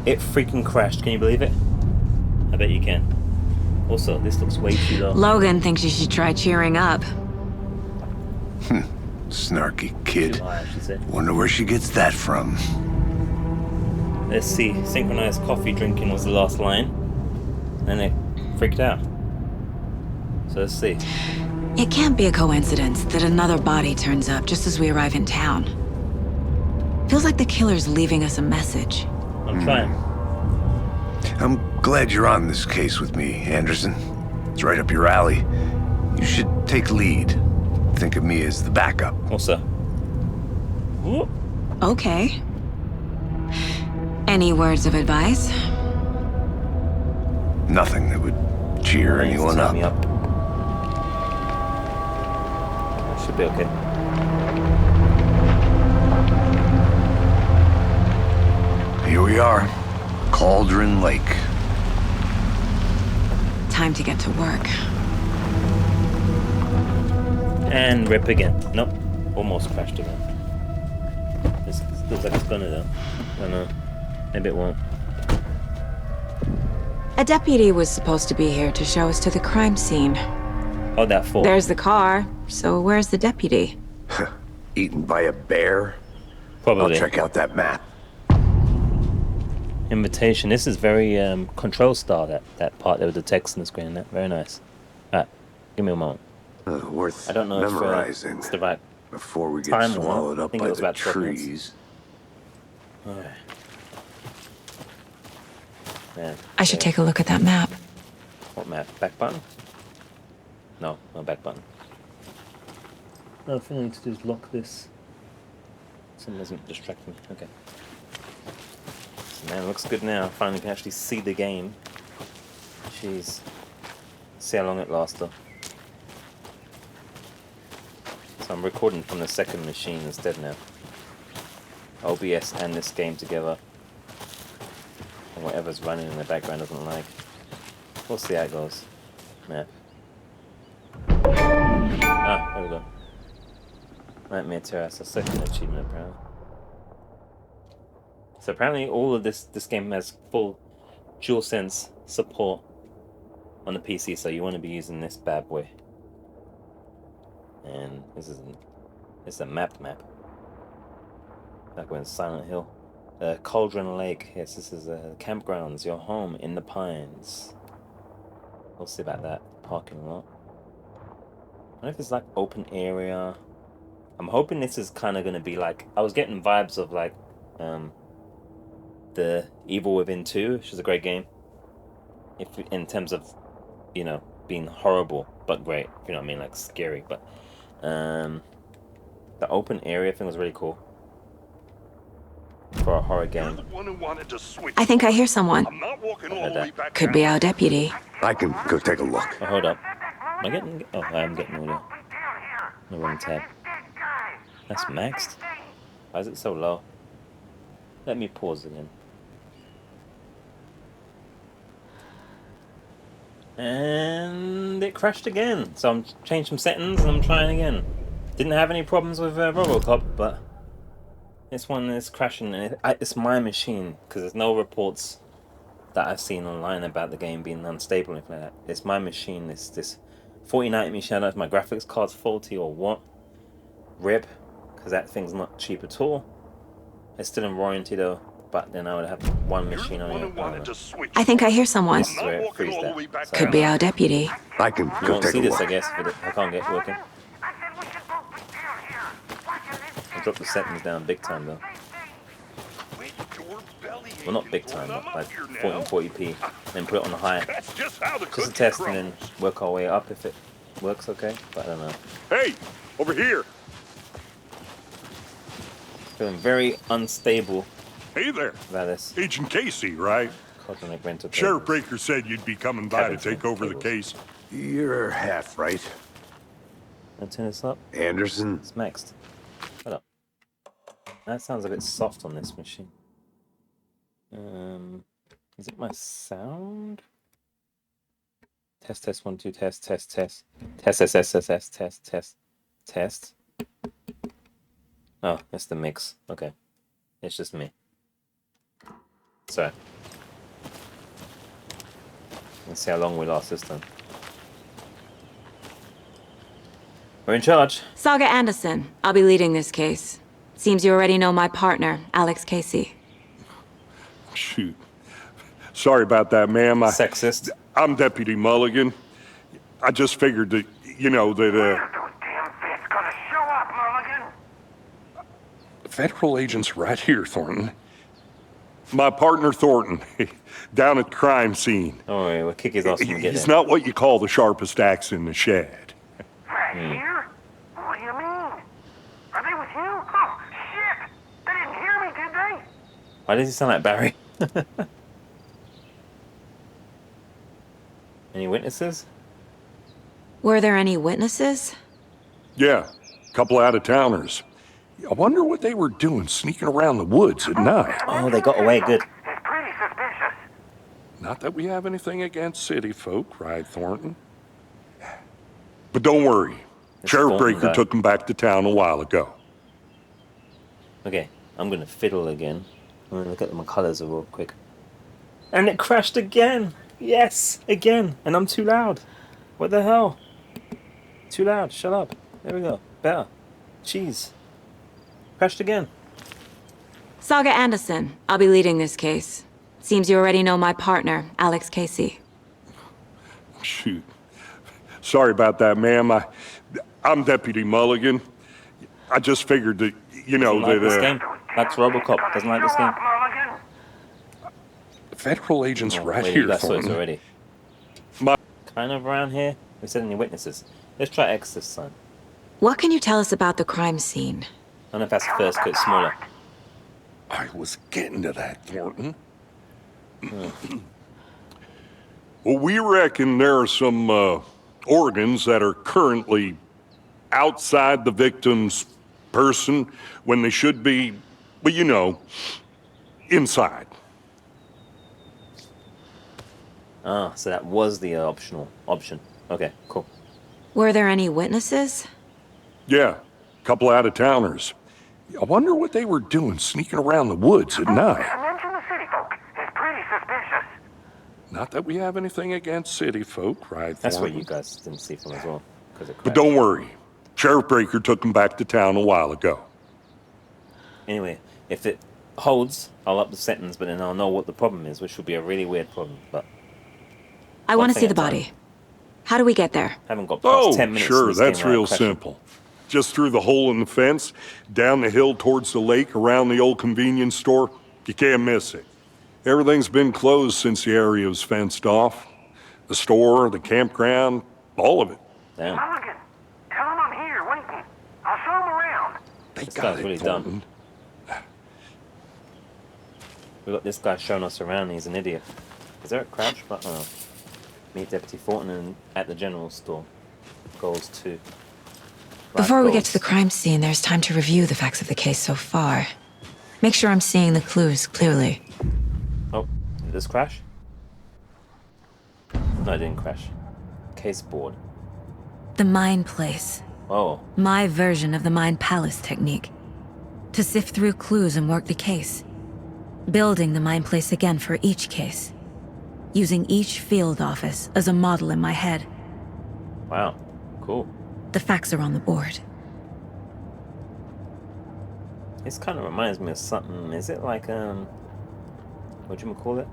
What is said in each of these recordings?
It freaking crashed. Can you believe it? I bet you can. Also, this looks way too low. Logan thinks you should try cheering up. Snarky kid. Too high, she said. Wonder where she gets that from. Let's see. Synchronized coffee drinking was the last line. And it freaked out. So let's see. It can't be a coincidence that another body turns up just as we arrive in town. Feels like the killer's leaving us a message. I'm trying. I'm glad you're on this case with me, Anderson. It's right up your alley. You should take lead. Think of me as the backup. Also. Whoop. Okay. Any words of advice? Nothing that would cheer anyone Turn up. me up. Should be okay. Here we are. Cauldron Lake. Time to get to work. And rip again. Nope. Almost crashed again. This looks like it's gonna though. I don't know. Maybe it won't. A deputy was supposed to be here to show us to the crime scene. Hold that for. There's the car, so where's the deputy? Eaten by a bear? Probably. I'll check out that map. Invitation. This is very control style, that part there with the text on the screen. That very nice. Alright, give me a moment. Worth I don't know memorizing if it's the right before we get time or not. swallowed I up think by it was the about 12 minutes. trees. Alright. Man, I should take a look at that map. What map? Back button? No back button. No, I think I need to do is lock this. Something doesn't distract me. Okay. So, man, it looks good now. Finally can actually see the game. Jeez. See how long it lasts though. So I'm recording from the second machine instead now. OBS and this game together. And whatever's running in the background doesn't like. We'll see how it goes. Map. Ah, there we go. Nightmare Terrace, a second achievement apparently. So apparently all of this game has full DualSense support on the PC, so you want to be using this bad boy. And it's a map. Like we're in Silent Hill. Cauldron Lake. Yes, this is campgrounds. Your home in the pines. We'll see about that. Parking lot. I don't know if it's like open area. I'm hoping this is kind of going to be like... I was getting vibes of like the Evil Within 2, which is a great game. If in terms of, you know, being horrible but great. You know what I mean? Like scary. But the open area thing was really cool. For a horror game. I think I hear someone. I'm not walking all the way back. Could be our deputy. I can go take a look. Oh, hold up. Am I getting... Oh, I am getting audio. The wrong tab. That's maxed? Why is it so low? Let me pause again. And it crashed again. So I'm changed some settings and I'm trying again. Didn't have any problems with Robocop, but this one is crashing. And it's my machine because there's no reports that I've seen online about the game being unstable or anything like that. It's my machine. This 4090 machine. I don't know if my graphics card's faulty or what. RIP, because that thing's not cheap at all. It's still in warranty though, but then I would have one machine on it. I think I hear someone. This is where it frees that. Could be our deputy. I can You go won't take see a this, look. I guess, but I can't get it working. I dropped the settings down big time though. Well, not big time, but like 1440p. Then put it on the high. Just a test and then work our way up if it works okay, but I don't know. Hey, over here. Feeling very unstable Hey there. about this. Agent Casey, right? Cauldron Lake rental Sheriff tables. Breaker said you'd be coming by to take over the case. You're half right. I'll turn this up. Anderson? It's maxed. Hold up. That sounds a bit soft on this machine. Is it my sound? Test 1 2 test. Oh, that's the mix. Okay. It's just me. Sorry. Let's see how long we last this time. We're in charge. Saga Anderson. I'll be leading this case. Seems you already know my partner, Alex Casey. Shoot. Sorry about that, ma'am. Sexist. I'm Deputy Mulligan. I just figured that, When are those damn feds gonna show up, Mulligan? Federal agent's right here, Thornton. My partner, Thornton, down at the crime scene. Don't worry, we'll kick his ass when we get He's there. not what you call the sharpest axe in the shed. Right here? What do you mean? Are they with you? Oh, shit! They didn't hear me, did they? Why does he sound like Barry? Any witnesses? Were there any witnesses? Yeah, couple out-of-towners. I wonder what they were doing sneaking around the woods at night. Oh, they got away good. It's pretty suspicious. Not that we have anything against city folk, right, Thornton? But don't worry. It's Sheriff Thornton Breaker guy. took them back to town a while ago. Okay, I'm gonna fiddle again. I'm gonna look at my colours real quick. And it crashed again! Yes! Again! And I'm too loud. What the hell? Too loud, shut up. There we go. Better. Jeez. Crashed again. Saga Anderson. I'll be leading this case. Seems you already know my partner, Alex Casey. Shoot. Sorry about that, ma'am. I'm Deputy Mulligan. I just figured that, Doesn't like this game. Likes Robocop. Doesn't like this game. Mulligan? Federal agent's Oh, right wait, here, you guys saw this Thornton. already. My- Kind of around here. We said any witnesses. Let's try X this time. What can you tell us about the crime scene? I don't know if that's the first, because it's smaller. I was getting to that, Thornton. Well, we reckon there are some organs that are currently outside the victim's person when they should be, well, inside. Ah, so that was the option. Okay, cool. Were there any witnesses? Yeah, couple out-of-towners. I wonder what they were doing sneaking around the woods at night. Mention the city folk. It's pretty suspicious. Not that we have anything against city folk, right, That's what Thornton? you guys didn't see from as well. Because it But crashed. don't worry. Sheriff Breaker took them back to town a while ago. Anyway, if it holds, I'll up the sentence, but then I'll know what the problem is, which would be a really weird problem. But I One want to thing see at the a time. body. How do we get there? haven't got past 10 minutes. sure, of this game that's without real crashing. simple. Just through the hole in the fence, down the hill towards the lake, around the old convenience store. You can't miss it. Everything's been closed since the area was fenced off. The store, the campground, all of it. Damn. Mulligan, tell him I'm here waiting. I'll show him around. They This got guy's it, really dumb. Thornton. We got this guy showing us around, he's an idiot. Is there a crouch button? Oh. Meet Deputy Thornton at the general store. Goals 2. Before we get to the crime scene, there's time to review the facts of the case so far. Make sure I'm seeing the clues clearly. Oh, did this crash? No, it didn't crash. Case board. The Mind Place. Oh, My version of the Mind Palace technique. To sift through clues and work the case. Building the Mind Place again for each case. Using each field office as a model in my head. wow. Cool. The facts are on the board. This kind of reminds me of something. Is it like, what do you call it?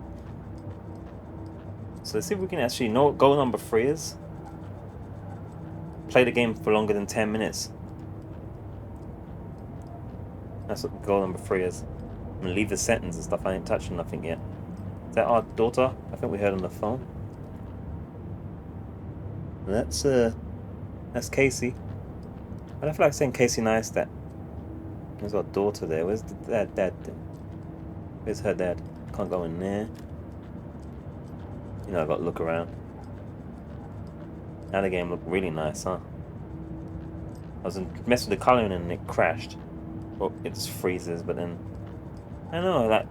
So let's see if we can actually know what goal number 3 is. Play the game for longer than 10 minutes. That's what goal number 3 is. I'm gonna leave the sentence and stuff. I ain't touching nothing yet. Is that our daughter? I think we heard on the phone. That's Casey. I don't feel like saying Casey Neistat. There's our daughter there. Where's the dad? Where's her dad? Can't go in there. You know, I've got to look around. Now the game looked really nice, huh? I was messing with the colouring and it crashed. Well, it just freezes, but then... I don't know, that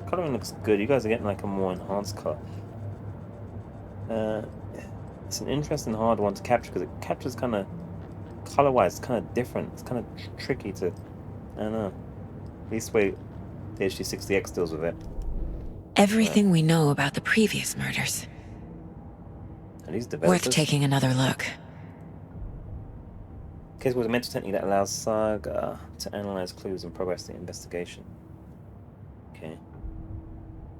colouring looks good. You guys are getting like a more enhanced colour. It's an interesting hard one to capture because it captures kind of... Colour-wise, it's kind of different. It's kind of tricky to... I don't know. At least the way the HD60X deals with it. Everything we know about the previous murders. Are these Worth developers? taking another look. Case was a mental technique that allows Saga to analyze clues and progress the investigation. Okay.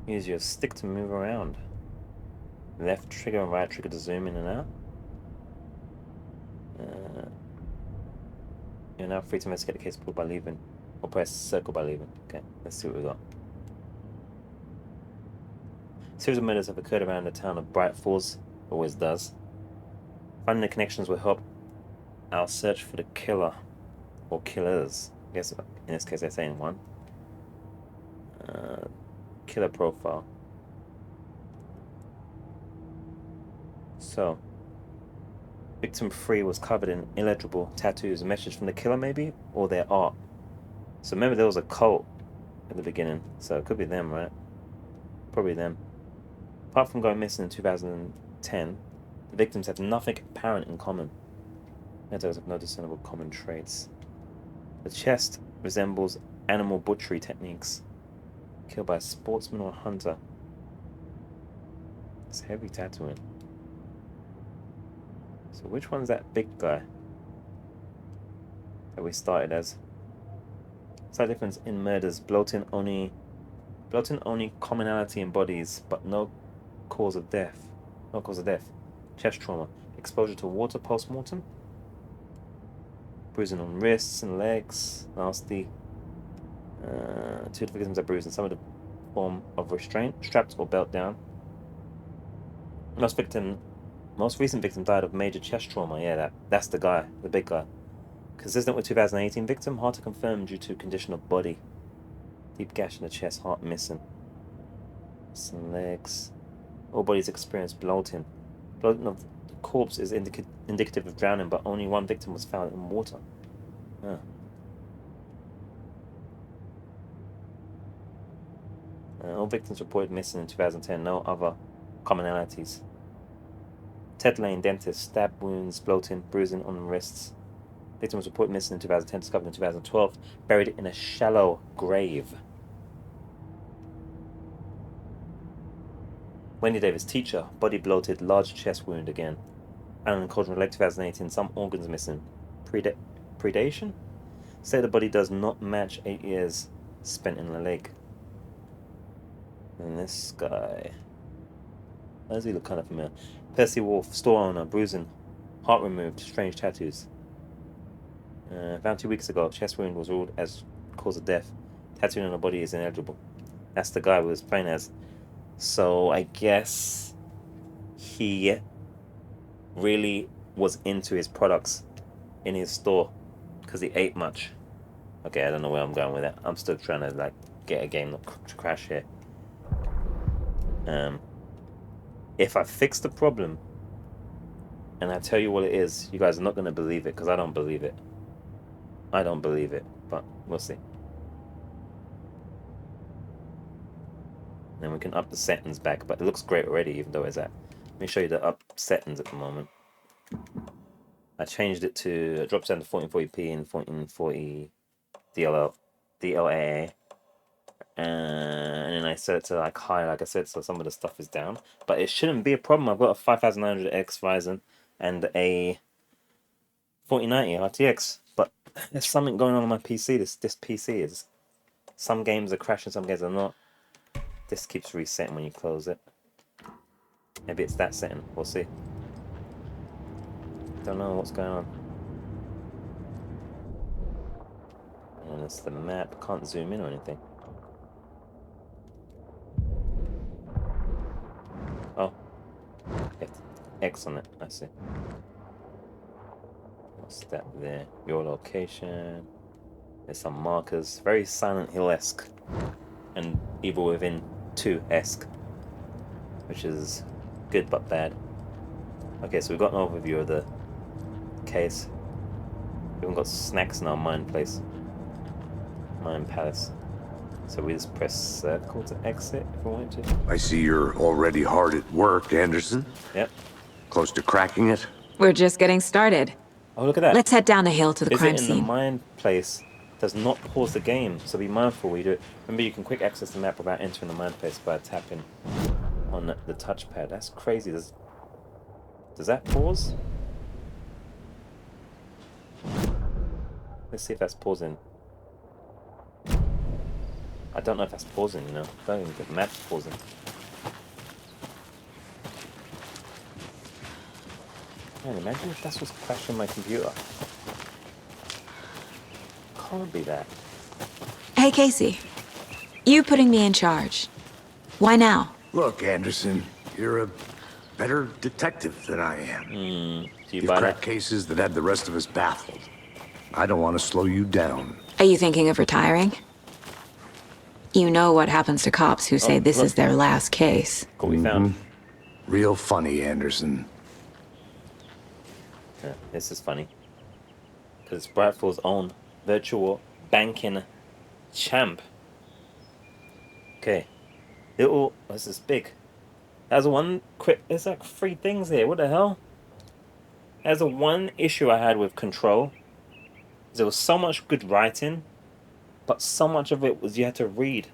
Use your stick to move around. Left trigger and right trigger to zoom in and out. You're now free to investigate the case pulled by leaving, or press circle by leaving. Okay, let's see what we got. A series of murders have occurred around the town of Bright Falls. Always does. Finding the connections will help our search for the killer, or killers. I guess in this case they're saying one. Killer profile. So, victim 3 was covered in illegible tattoos. A message from the killer, maybe? Or their art. So remember there was a cult at the beginning. So it could be them, right? Probably them. Apart from going missing in 2010, the victims have nothing apparent in common. Those have no discernible common traits. The chest resembles animal butchery techniques. Killed by a sportsman or hunter. It's heavy tattooing. So which one's that big guy that we started as? Slight difference in murders. Bloating only commonality in bodies, but no cause of death. No cause of death. Chest trauma. Exposure to water post-mortem. Bruising on wrists and legs. Nasty. 2 of the victims are bruised in some of the form of restraint, strapped or belt down. Most recent victim died of major chest trauma. Yeah, that's the guy, the big guy. Consistent with 2018 victim, hard to confirm due to condition of body. Deep gash in the chest, heart missing. Some legs. All bodies experience bloating. Bloating of the corpse is indicative of drowning, but only one victim was found in water. Huh. All victims reported missing in 2010. No other commonalities. Ted Lane, dentist, stab wounds, bloating, bruising on wrists. Victim was reported missing in 2010, discovered in 2012, buried in a shallow grave. Wendy Davis, teacher, body bloated, large chest wound again. Alan and Cauldron Lake 2018, some organs missing. Predation? Say the body does not match 8 years spent in the lake. And this guy. Why does he look kind of familiar? Percy Wolf, store owner, bruising, heart removed, strange tattoos. Found 2 weeks ago, chest wound was ruled as cause of death. Tattooing on the body is ineligible. That's the guy we was playing as. So I guess he really was into his products in his store because he ate much. Okay, I don't know where I'm going with that. I'm still trying to get a game not to crash here. If I fix the problem and I tell you what it is, you guys are not going to believe it because I don't believe it. I don't believe it, but we'll see. Then we can up the settings back, but it looks great already, even though it's at. Let me show you the up settings at the moment. I changed it to, it drops down to 1440p and 1440 DLAA. And then I set it to high, like I said, so some of the stuff is down. But it shouldn't be a problem. I've got a 5900X Ryzen and a 4090 RTX. But there's something going on my PC. This PC is, some games are crashing, some games are not. This keeps resetting when you close it. Maybe it's that setting. We'll see. Don't know what's going on. And it's the map. Can't zoom in or anything. Oh. It's X on it. I see. What's that there? Your location. There's some markers. Very Silent Hill-esque. And Evil Within 2-esque. Which is good but bad. Okay, so we've got an overview of the case. We haven't got snacks in our mine place. Mine palace. So we just press circle to exit if we want to. I see you're already hard at work, Anderson. Yep. Close to cracking it. We're just getting started. Oh, look at that. Let's head down the hill to the crime In scene. the mine place does not pause the game, so be mindful when you do it. Remember, you can quick access the map without entering the mine place by tapping on the touchpad. That's crazy. Does that pause? Let's see if that's pausing. I don't know if that's pausing, you know. I don't even think the map's pausing. Man, imagine if that's what's crashing my computer. Can't be that. Hey, Casey. You putting me in charge. Why now? Look, Anderson, you're a better detective than I am. Do you You've buy cracked that? cases that had the rest of us baffled. I don't want to slow you down. Are you thinking of retiring? You know what happens to cops who say this look. is their last case. What we found. Real funny, Anderson. Yeah, this is funny. Because it's Bradford's own virtual banking champ. Okay. Little... This is big. There's one quick... There's like 3 things here. What the hell? There's a one issue I had with Control. There was so much good writing, but so much of it was you had to read.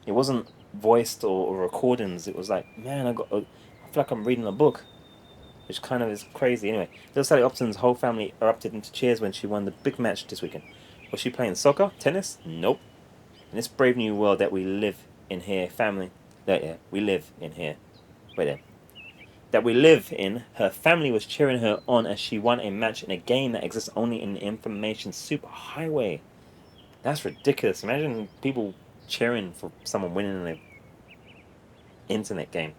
It wasn't voiced or recordings. It was like, man, I feel like I'm reading a book. Which kind of is crazy. Anyway, Little Sally Upton's whole family erupted into cheers when she won the big match this weekend. Was she playing soccer? Tennis? Nope. In this brave new world that we live in here, family... we live in here. Wait there. That we live in, her family was cheering her on as she won a match in a game that exists only in the information superhighway. That's ridiculous. Imagine people cheering for someone winning an internet game.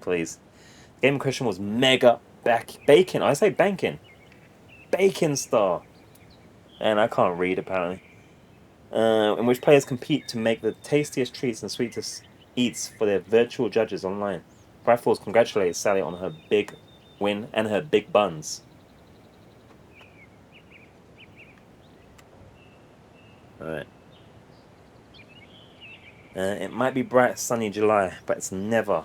Please. The game in question was Mega Bacon. I say banking. Bacon Star. And I can't read, apparently. In which players compete to make the tastiest treats and sweetest eats for their virtual judges online. Bradford congratulated Sally on her big win and her big buns. Alright. It might be bright, sunny July, but it's never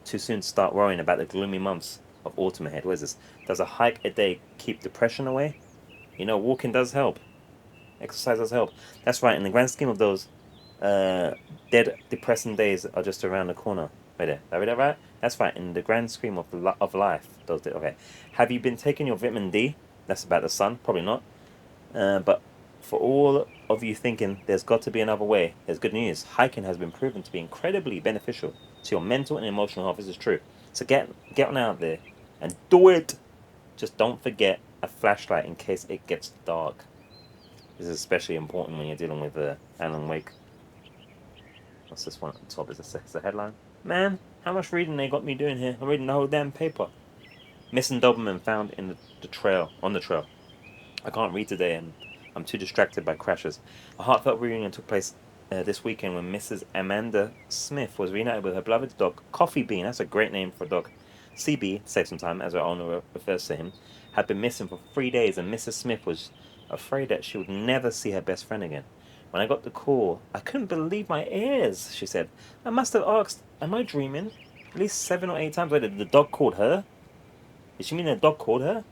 too soon to start worrying about the gloomy months of autumn ahead. What is this? Does a hike a day keep depression away? You know, walking does help. Exercise does help. That's right, in the grand scheme of those dead, depressing days are just around the corner. Right there. Did I read that right? That's right, in the grand scheme of life. Okay. Have you been taking your vitamin D? That's about the sun. Probably not. But for all of you thinking there's got to be another way, there's good news. Hiking has been proven to be incredibly beneficial to your mental and emotional health. This is true. So get on out there and do it. Just don't forget a flashlight in case it gets dark. This is especially important when you're dealing with Alan Wake. What's this one at the top? Is this the headline? Man, how much reading they got me doing here? I'm reading the whole damn paper. Missing Doberman found in the trail. I can't read today and I'm too distracted by crashes. A heartfelt reunion took place this weekend when Mrs. Amanda Smith was reunited with her beloved dog, Coffee Bean. That's a great name for a dog. CB, save some time, as our owner refers to him, had been missing for 3 days, and Mrs. Smith was afraid that she would never see her best friend again. When I got the call, I couldn't believe my ears, she said. I must have asked, am I dreaming? At least 7 or 8 times later, the dog called her? Did she mean the dog called her?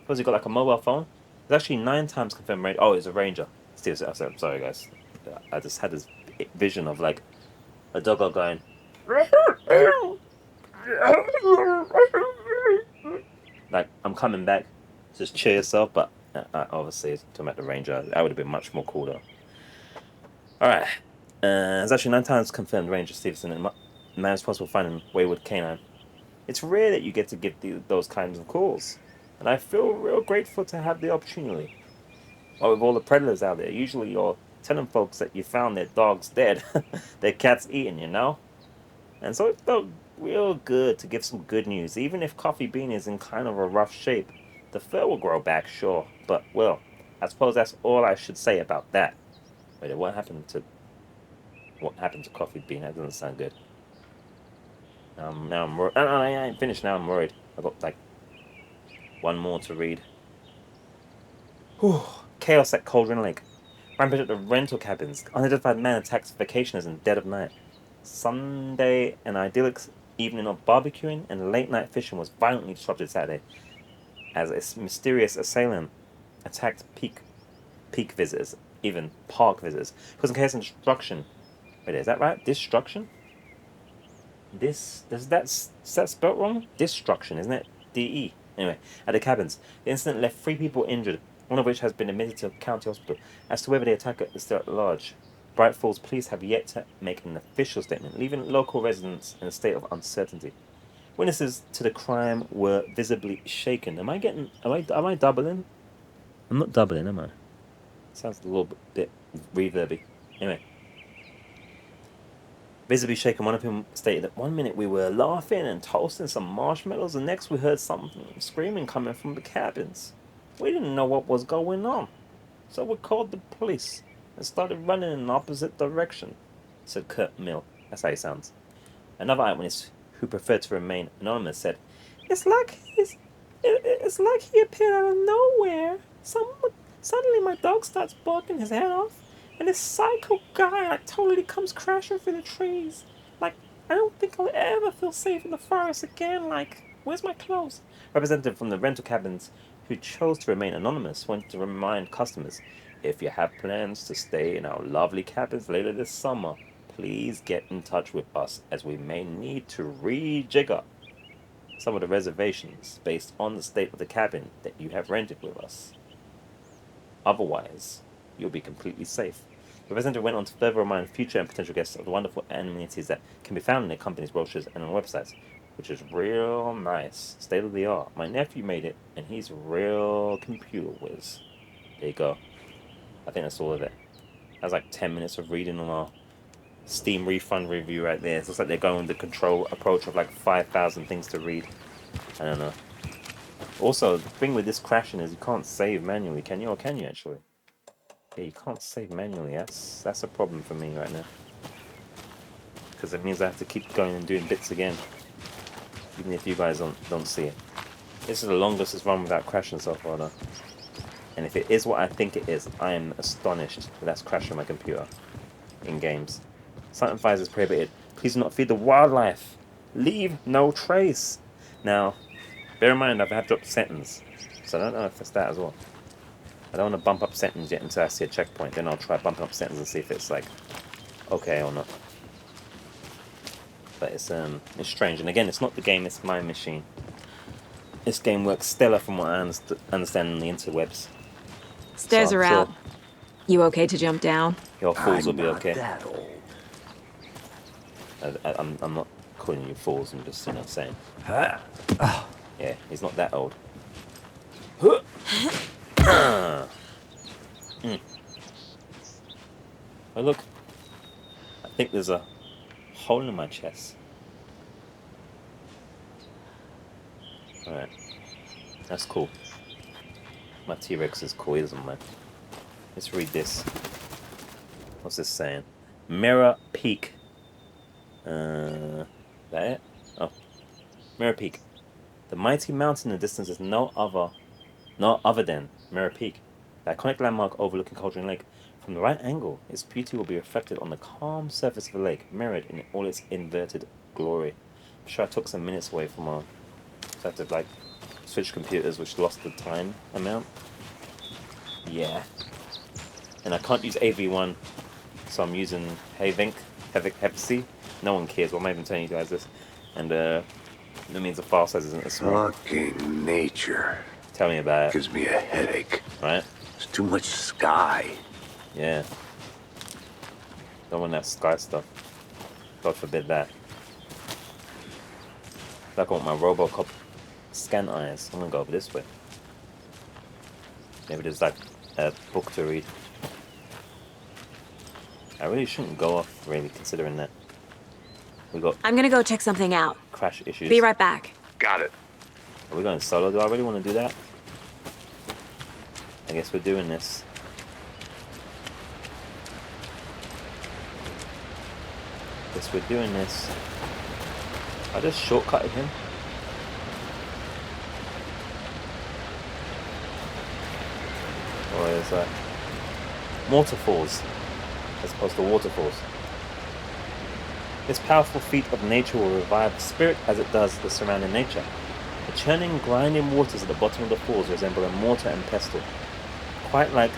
Suppose he got like a mobile phone? It's actually 9 times confirmed ranger. Oh, it's a ranger. I'm sorry, guys. I just had this vision of like a dog going. Like, I'm coming back. Just cheer yourself, but obviously, talking about the ranger, that would have been much more cool though. Alright. It's actually 9 times confirmed Ranger Stevenson, and man responsible for finding wayward canine. It's rare that you get to give those kinds of calls, and I feel real grateful to have the opportunity. Well, with all the predators out there, usually you're telling folks that you found their dogs dead, their cats eaten, you know? And so it felt real good to give some good news, even if Coffee Bean is in kind of a rough shape. The fur will grow back, sure, but, well, I suppose that's all I should say about that. Wait, what happened to Coffee Bean? That doesn't sound good. Now I'm worried. I ain't finished now, I'm worried. I've got, like, 1 more to read. Whew. Chaos at Cauldron Lake. Rampage at the rental cabins. Unidentified man attacks vacationers in dead of night. Sunday, an idyllic evening of barbecuing and late-night fishing was violently disrupted Saturday as a mysterious assailant attacked peak visitors, even park visitors, causing chaos and destruction. Wait, is that right? Destruction? Is that spelled wrong? Destruction, isn't it? D-E. Anyway, at the cabins. The incident left 3 people injured, one of which has been admitted to a county hospital. As to whether the attacker is still at large, Bright Falls police have yet to make an official statement, leaving local residents in a state of uncertainty. Witnesses to the crime were visibly shaken. Am I doubling? I'm not doubling, am I? Sounds a little bit reverby. Anyway. Visibly shaken, one of whom stated that 1 minute we were laughing and toasting some marshmallows, and next we heard something screaming coming from the cabins. We didn't know what was going on, so we called the police and started running in the opposite direction, said Kurt Mill. That's how he sounds. Another eyewitness, who preferred to remain anonymous, said, It's like he appeared out of nowhere. Suddenly my dog starts barking his head off, and this psycho guy totally comes crashing through the trees. I don't think I'll ever feel safe in the forest again. Where's my clothes? Representative from the rental cabins, who chose to remain anonymous, went to remind customers, if you have plans to stay in our lovely cabins later this summer, please get in touch with us, as we may need to rejigger some of the reservations based on the state of the cabin that you have rented with us. Otherwise, you'll be completely safe. The representative went on to further remind future and potential guests of the wonderful amenities that can be found in the company's brochures and on websites, which is real nice, state of the art. My nephew made it, and he's a real computer whiz. There you go. I think that's all of it. That's like 10 minutes of reading on our Steam refund review right there. It looks like they're going with the control approach of 5,000 things to read. I don't know. Also, the thing with this crashing is you can't save manually, can you? Or can you actually? Yeah, you can't save manually. That's a problem for me right now. Because it means I have to keep going and doing bits again. Even if you guys don't see it. This is the longest it's run without crashing so far though. And if it is what I think it is, I am astonished that that's crashing my computer in games. Silent fires is prohibited. Please do not feed the wildlife. Leave no trace. Now, bear in mind I've had to up sentence, so I don't know if it's that as well. I don't want to bump up sentence yet until I see a checkpoint. Then I'll try bumping up sentence and see if it's okay or not. But it's strange. And again, it's not the game, it's my machine. This game works stellar from what I understand on the interwebs. Stairs So are I'm out. sure You okay to jump down? your fools will be I'm not okay. that old. I'm not calling you fools. I'm just saying. Huh? Yeah, he's not that old. Oh look, I think there's a hole in my chest. Alright, that's cool. My T-Rex is cool, isn't mine? Let's read this. What's this saying? Mirror Peak. That it? Oh, Mirror Peak. The mighty mountain in the distance is no other than Mirror Peak, the iconic landmark overlooking Cauldron Lake. From the right angle, its beauty will be reflected on the calm surface of the lake, mirrored in all its inverted glory. I'm sure I took some minutes away from our... So I had to switch computers, which lost the time amount. Yeah. And I can't use AV1, so I'm using Hevc. No one cares. Why am I even telling you guys this? And that means the file size isn't as small. Fucking nature. Tell me about it. Gives me a headache. Right? There's too much sky. Yeah. Don't want that sky stuff. God forbid that. Like I want my Robocop scan eyes. I'm gonna go over this way. Maybe there's a book to read. I really shouldn't go off, really, considering that we got I'm gonna go check something out. crash issues. Be right back. Got it. Are we going solo? Do I really want to do that? I guess we're doing this. Guess we're doing this. I just shortcutted him. Or is that waterfalls as opposed to waterfalls? This powerful feat of nature will revive the spirit as it does the surrounding nature. The churning, grinding waters at the bottom of the falls resemble a mortar and pestle, quite like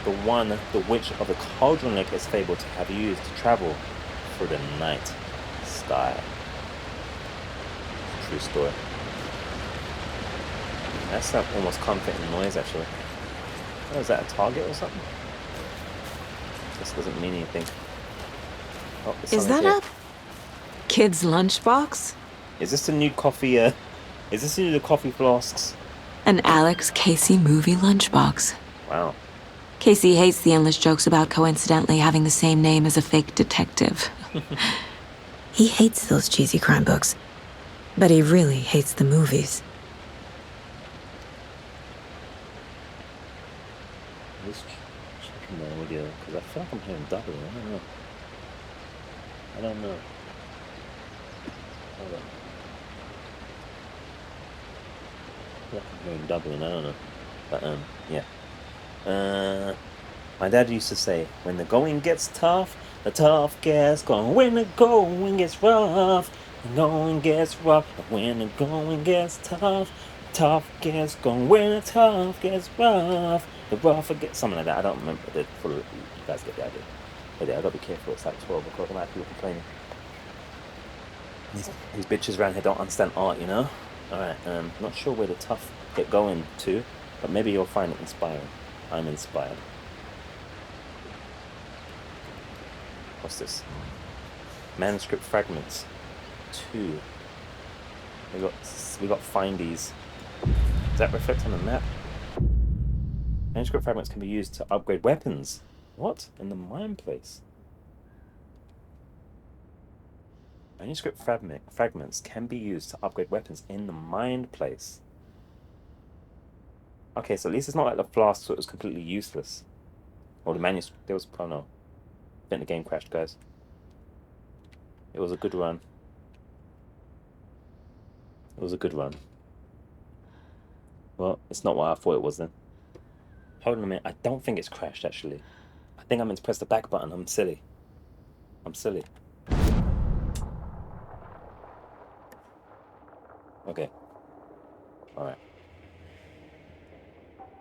the one the witch of the Cauldron Lake is fabled to have used to travel through the night sky. True story. That's that almost comforting noise, actually. Oh, is that a target or something? This doesn't mean anything. Oh, Is that a kid's lunchbox? Is this the new coffee, is this the new coffee flasks? An Alex Casey movie lunchbox. Wow. Casey hates the endless jokes about coincidentally having the same name as a fake detective. He hates those cheesy crime books, but he really hates the movies. Let's check my audio, because I feel like I'm hearing double. I don't know. Hold on. I feel like I'm hearing doubling, I don't know. But, yeah. My dad used to say, when the going gets tough, the tough gets going. When the going gets rough, the going gets rough. And when the going gets tough, tough gets going. When the tough gets rough, the rougher gets... Something like that. I don't remember the full... You guys get the idea. But yeah, I gotta be careful. It's like 12 o'clock. I might have people complaining. These bitches around here don't understand art, you know? Alright, not sure where the tough get going to, but maybe you'll find it inspiring. I'm inspired. What's this? Manuscript fragments. 2. We got findies. Does that reflect on the map? Manuscript fragments can be used to upgrade weapons. What? In the mine place? Manuscript fragments can be used to upgrade weapons in the mine place. Okay, so at least it's not like the flask, so it was completely useless. Or the manuscript. There was... Oh no. I think the game crashed, guys. It was a good run. It was a good run. Well, it's not what I thought it was then. Hold on a minute. I don't think it's crashed, actually. I think I meant to press the back button. I'm silly. I'm silly. Okay. Alright.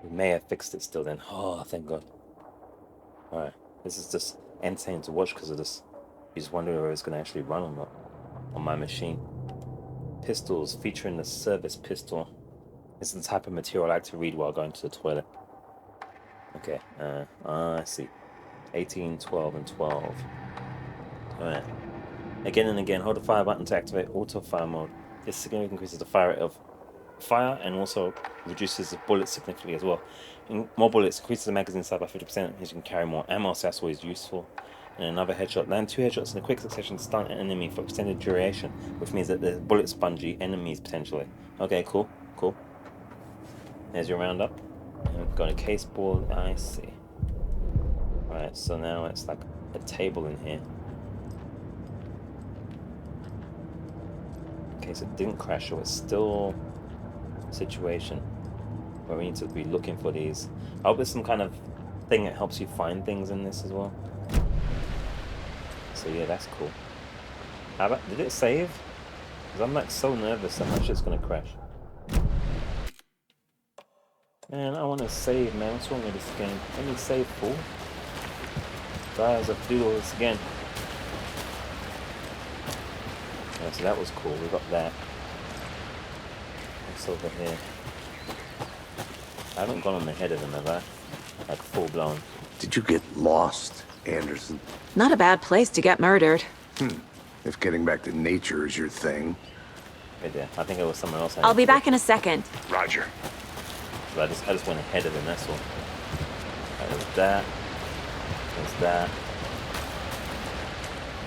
We may have fixed it still then. Oh, thank God. Alright. This is just entertaining to watch because of this. You just wonder whether it's going to actually run or not on my machine. Pistols featuring the service pistol. This is the type of material I like to read while going to the toilet. Okay, I see. 18, 12, and 12. Alright. Again and again, hold the fire button to activate auto fire mode. This significantly increases the fire rate of fire and also reduces the bullets significantly as well. More bullets increases the magazine size by 50%, as you can carry more ammo, so that's always useful. And another headshot. Land 2 headshots in a quick succession, stun an enemy for extended duration, which means that there's bullet spongy enemies potentially. Okay, cool, cool. There's your roundup. And we've got a case ball. I see. Alright, so now it's like a table in here. Okay, so it didn't crash, so it's still a situation where we need to be looking for these. I hope there's some kind of thing that helps you find things in this as well. So yeah, that's cool. How about, did it save? Because I'm like so nervous that my shit's gonna crash. Man, I want to save, man. What's wrong with this game? Let me save, fool. Guys, I have to do all this again. Yeah, so that was cool. We got that. What's over here? I haven't gone on the head of them, have I? Like full blown. Did you get lost, Anderson? Not a bad place to get murdered. If getting back to nature is your thing. Right there. I think it was someone else. I'll be back in a second. Roger. I just went ahead of him, that's all. There's that. There's that.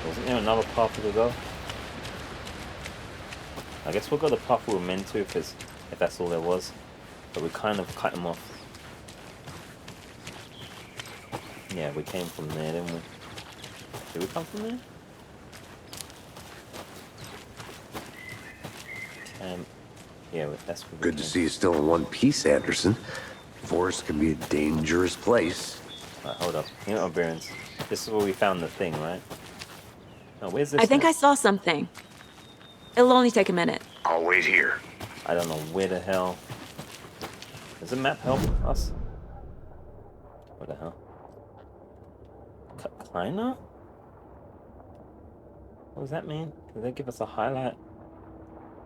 Wasn't there another path we could go? I guess we'll go the path we were meant to if that's all there was. But we kind of cut him off. Yeah, we came from there, didn't we? Did we come from there? Yeah, that's what Good to see you still in one piece, Anderson. Forest can be a dangerous place. Alright, hold up. You know, Bearings. This is where we found the thing, right? Oh, where's this? I think I saw something. It'll only take a minute. I'll wait here. I don't know where the hell. Does the map help us? What the hell? Kinda? What does that mean? Did they give us a highlight?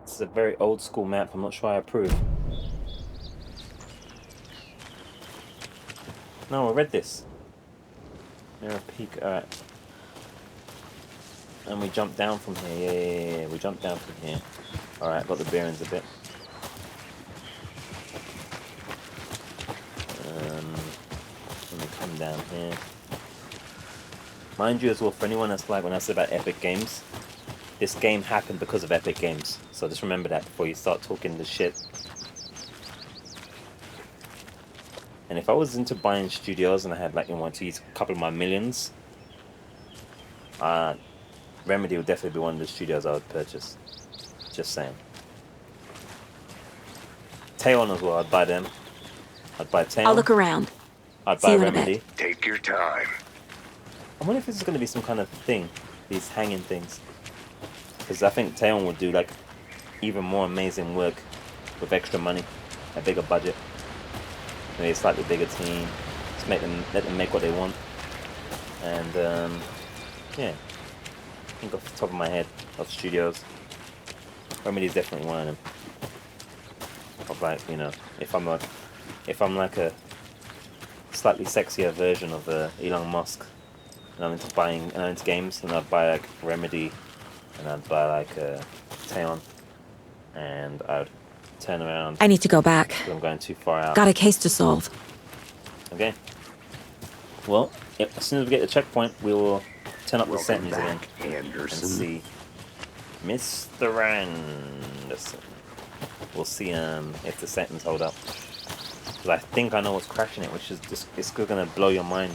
This is a very old school map. I'm not sure I approve. No, I read this. Mirror peak. Alright. And we jump down from here. Yeah. We jump down from here. Alright, got the bearings a bit. Let me come down here. Mind you as well, for anyone that's like, when I said about Epic Games, this game happened because of Epic Games. So just remember that before you start talking the shit. And if I was into buying studios and I had like, wanted to use a couple of my millions, Remedy would definitely be one of the studios I would purchase. Just saying. Taeon as well, I'd buy them. I'd buy Taeon. I'll look around. I'd See buy you in a Remedy. bit. Take your time. I wonder if this is going to be some kind of thing, these hanging things. Because I think Taeon would do like even more amazing work with extra money, a bigger budget, maybe a slightly bigger team. Just let them make what they want. And yeah, I think off the top of my head of studios, Remedy is definitely one of them. Of like, you know, if I'm like a slightly sexier version of Elon Musk, and I'm into games, and I'd buy like Remedy, and I'd buy like Taeon, and I'd turn around. I need to go back. Because I'm going too far out. Got a case to solve. Okay. Well, as soon as we get the checkpoint, we will turn up the settings again Anderson. and see Mr. Anderson. We'll see if the settings hold up. Because I think I know what's crashing it, which is just, it's gonna blow your mind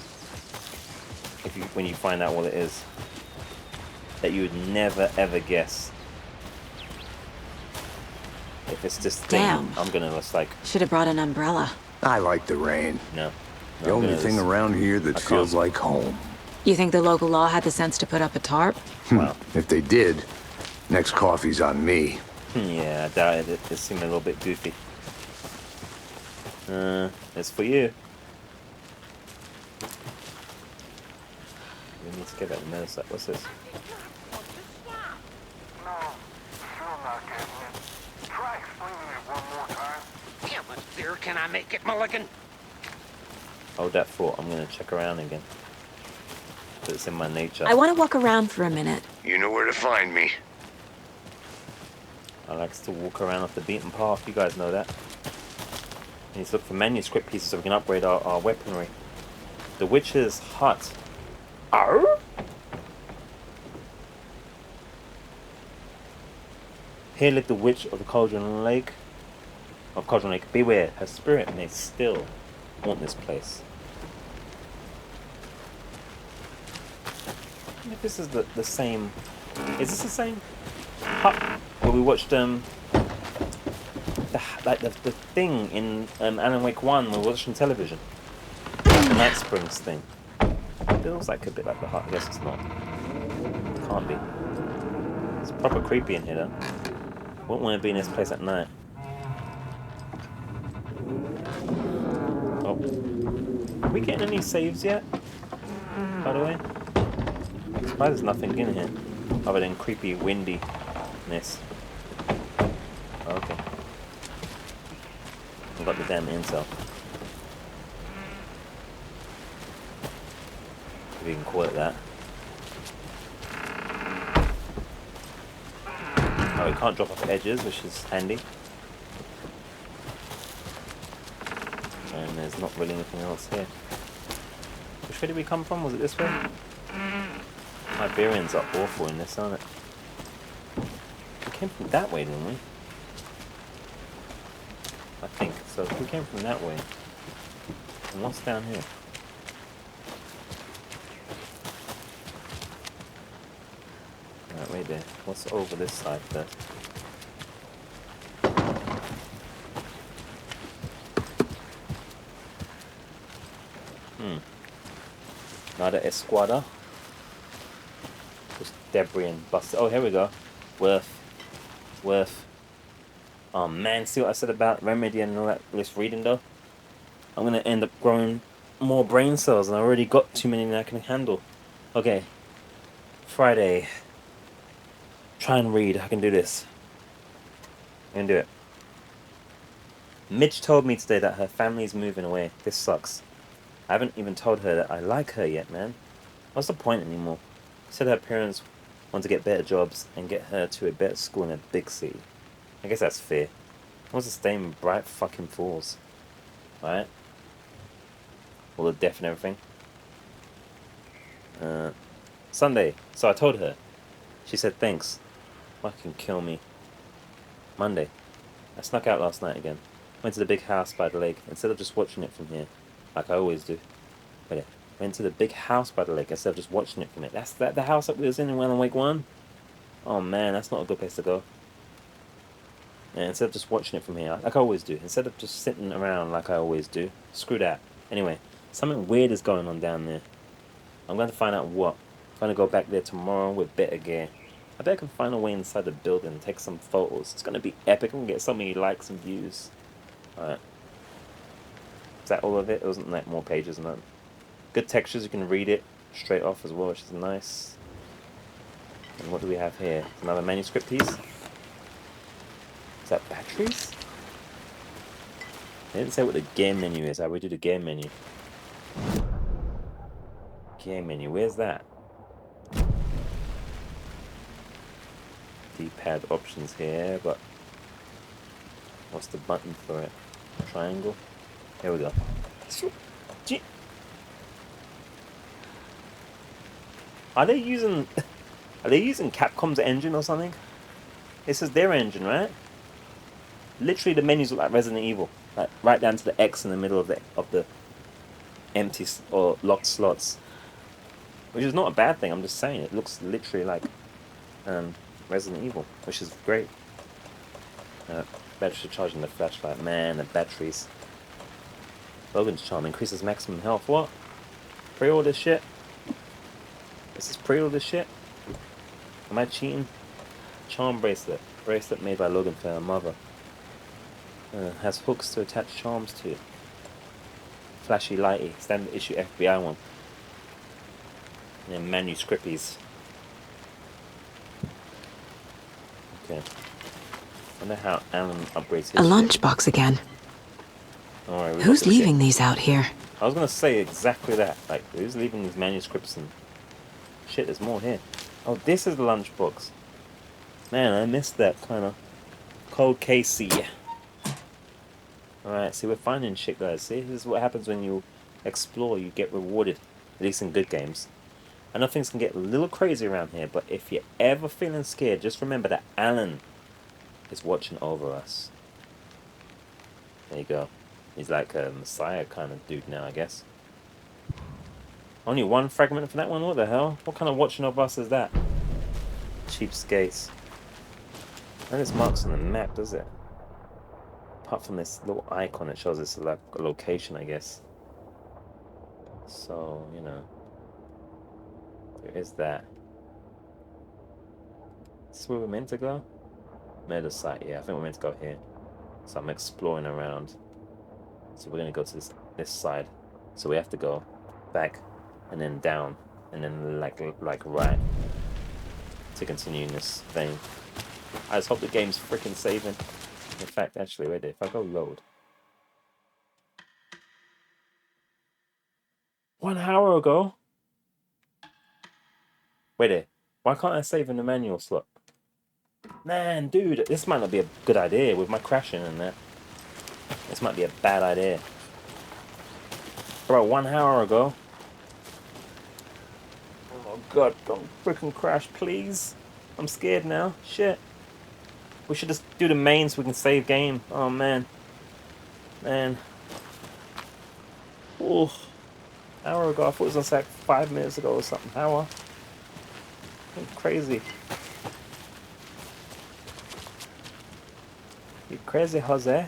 when you find out what it is. That you would never ever guess. If it's this thing, Damn. I'm gonna just like, Should have brought an umbrella. I like the rain. no. The only thing around here that I can't. feels like home. You think the local law had the sense to put up a tarp? Wow. If they did, next coffee's on me. Yeah, I doubt it. It seemed a little bit goofy. It's for you. We need to get that medicine. What's this? No, still not getting it. Try explaining it one more time. How much clearer can I make it, Mulligan? Hold that thought. I'm gonna check around again. But it's in my nature. I want to walk around for a minute. You know where to find me. I like to walk around off the beaten path. You guys know that. We need to look for manuscript pieces so we can upgrade our weaponry. The witch's hut. Arr? Here lived the witch of the Cauldron Lake. Beware, her spirit may still haunt this place. I wonder if this is the same. Is this the same hut where we watched the thing in Alan Wake 1 we're watching television? The Night Springs thing. Feels like a bit like the hut. I guess it's not. Can't be. It's proper creepy in here though. Wouldn't want to be in this place at night. Oh. Are we getting any saves yet? By the way? I'm surprised there's nothing in here. Other than creepy windiness. Oh, okay. I've got the damn intel. If you can call it that. Oh, we can't drop off edges, which is handy. And there's not really anything else here. Which way did we come from? Was it this way? My bearings are awful in this, aren't it? We came from that way, didn't we? I think. So we came from that way. And what's down here? Right, wait there. What's over this side first? Another esquadra. Just debris and busted. Oh, here we go. Worth. Oh man, see what I said about Remedy and all that this reading though? I'm gonna end up growing more brain cells and I already got too many that I can handle. Okay. Friday. Try and read. I can do this. I'm gonna do it. Midge told me today that her family's moving away. This sucks. I haven't even told her that I like her yet, man. What's the point anymore? She said her parents want to get better jobs and get her to a better school in a big city. I guess that's fair. What's the staying with bright fucking fools? Right? All the death and everything. Sunday. So I told her. She said thanks. Fucking kill me. Monday. I snuck out last night again. Went to the big house by the lake instead of just watching it from here, like I always do. Wait, went to the big house by the lake instead of just watching it from it. That's the house that we was in Alan Wake 1? Oh man, that's not a good place to go. Yeah, instead of just watching it from here, like I always do. Instead of just sitting around like I always do. Screw that. Anyway, something weird is going on down there. I'm going to find out what. I'm going to go back there tomorrow with better gear. I bet I can find a way inside the building and take some photos. It's going to be epic. I'm going to get so many likes and views. Alright. Is that all of it? It wasn't like more pages than that. Good textures, you can read it straight off as well, which is nice. And what do we have here? Another manuscript piece? Is that batteries? They didn't say what the game menu is. How we do the game menu? Game menu, where's that? D-pad options here, but what's the button for it? Triangle? Here we go. Are they using Capcom's engine or something? This is their engine, right? Literally the menus look like Resident Evil, like right down to the X in the middle of the empty or locked slots, which is not a bad thing. I'm just saying it looks literally like Resident Evil, which is great. Battery charging the flashlight. Man, the batteries. Logan's charm increases maximum health. What? Pre-order shit? This is pre-order shit? Am I cheating? Charm bracelet. Bracelet made by Logan for her mother. Has hooks to attach charms to. Flashy lighty. Standard issue FBI one. And then manuscripts. Okay. I wonder how Alan upgrades his A lunchbox again. Alright, Who's leaving these out here? I was gonna say exactly that. Like, who's leaving these manuscripts and shit? There's more here. Oh, this is the lunchbox. Man, I missed that kind of cold casey. Alright, see, we're finding shit, guys. See, this is what happens when you explore. You get rewarded, at least in good games. I know things can get a little crazy around here, but if you're ever feeling scared, just remember that Alan is watching over us. There you go. He's like a messiah kind of dude now, I guess. Only one fragment for that one? What the hell? What kind of watching over us is that? Cheapskates. And it's marks on the map, does it? Apart from this little icon, it shows us like a location, I guess. So, you know. There is that. Is this where we're meant to go? Murder site, yeah, I think we're meant to go here. So I'm exploring around. So we're gonna go to this side. So we have to go back and then down and then like right to continue in this vein. I just hope the game's freaking saving. In fact, actually, wait there. If I go load. 1 hour ago? Wait there. Why can't I save in the manual slot? Man, dude, this might not be a good idea with my crashing and that. This might be a bad idea. Bro, 1 hour ago. Oh god, don't freaking crash, please. I'm scared now. Shit. We should just do the main so we can save game. Oh man. Man. Oh. Hour ago, I thought it was like 5 minutes ago or something. Hour. Crazy. You crazy, Jose?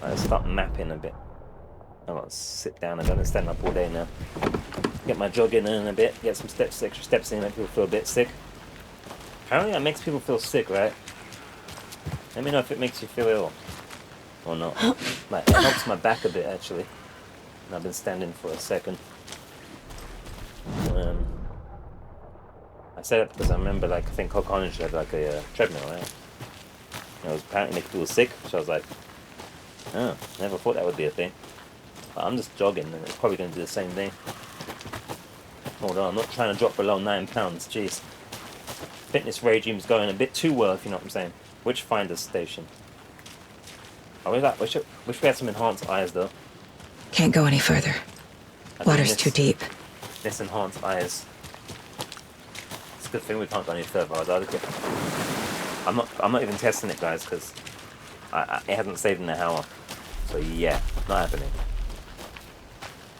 Let's start mapping a bit. I'm gonna sit down. I'm gonna stand up all day now. Get my jogging in a bit. Get some steps, extra steps in. Make people feel a bit sick. Apparently, that makes people feel sick, right? Let me know if it makes you feel ill or not. Like, it helps my back a bit actually. And I've been standing for a second. I said it because I remember, like, I think Coke Orange had like a treadmill, right? You know, apparently make people sick, which I was like, oh, never thought that would be a thing. But I'm just jogging, and it's probably going to do the same thing. Hold on, I'm not trying to drop below 9 pounds, jeez. Fitness regime's going a bit too well, if you know what I'm saying. Witchfinder station. I wish we had some enhanced eyes, though. Can't go any further. I think Water's too deep. This enhanced eyes. It's a good thing we can't go any further. I'm not even testing it, guys, because it hasn't saved in the hour. So yeah, not happening.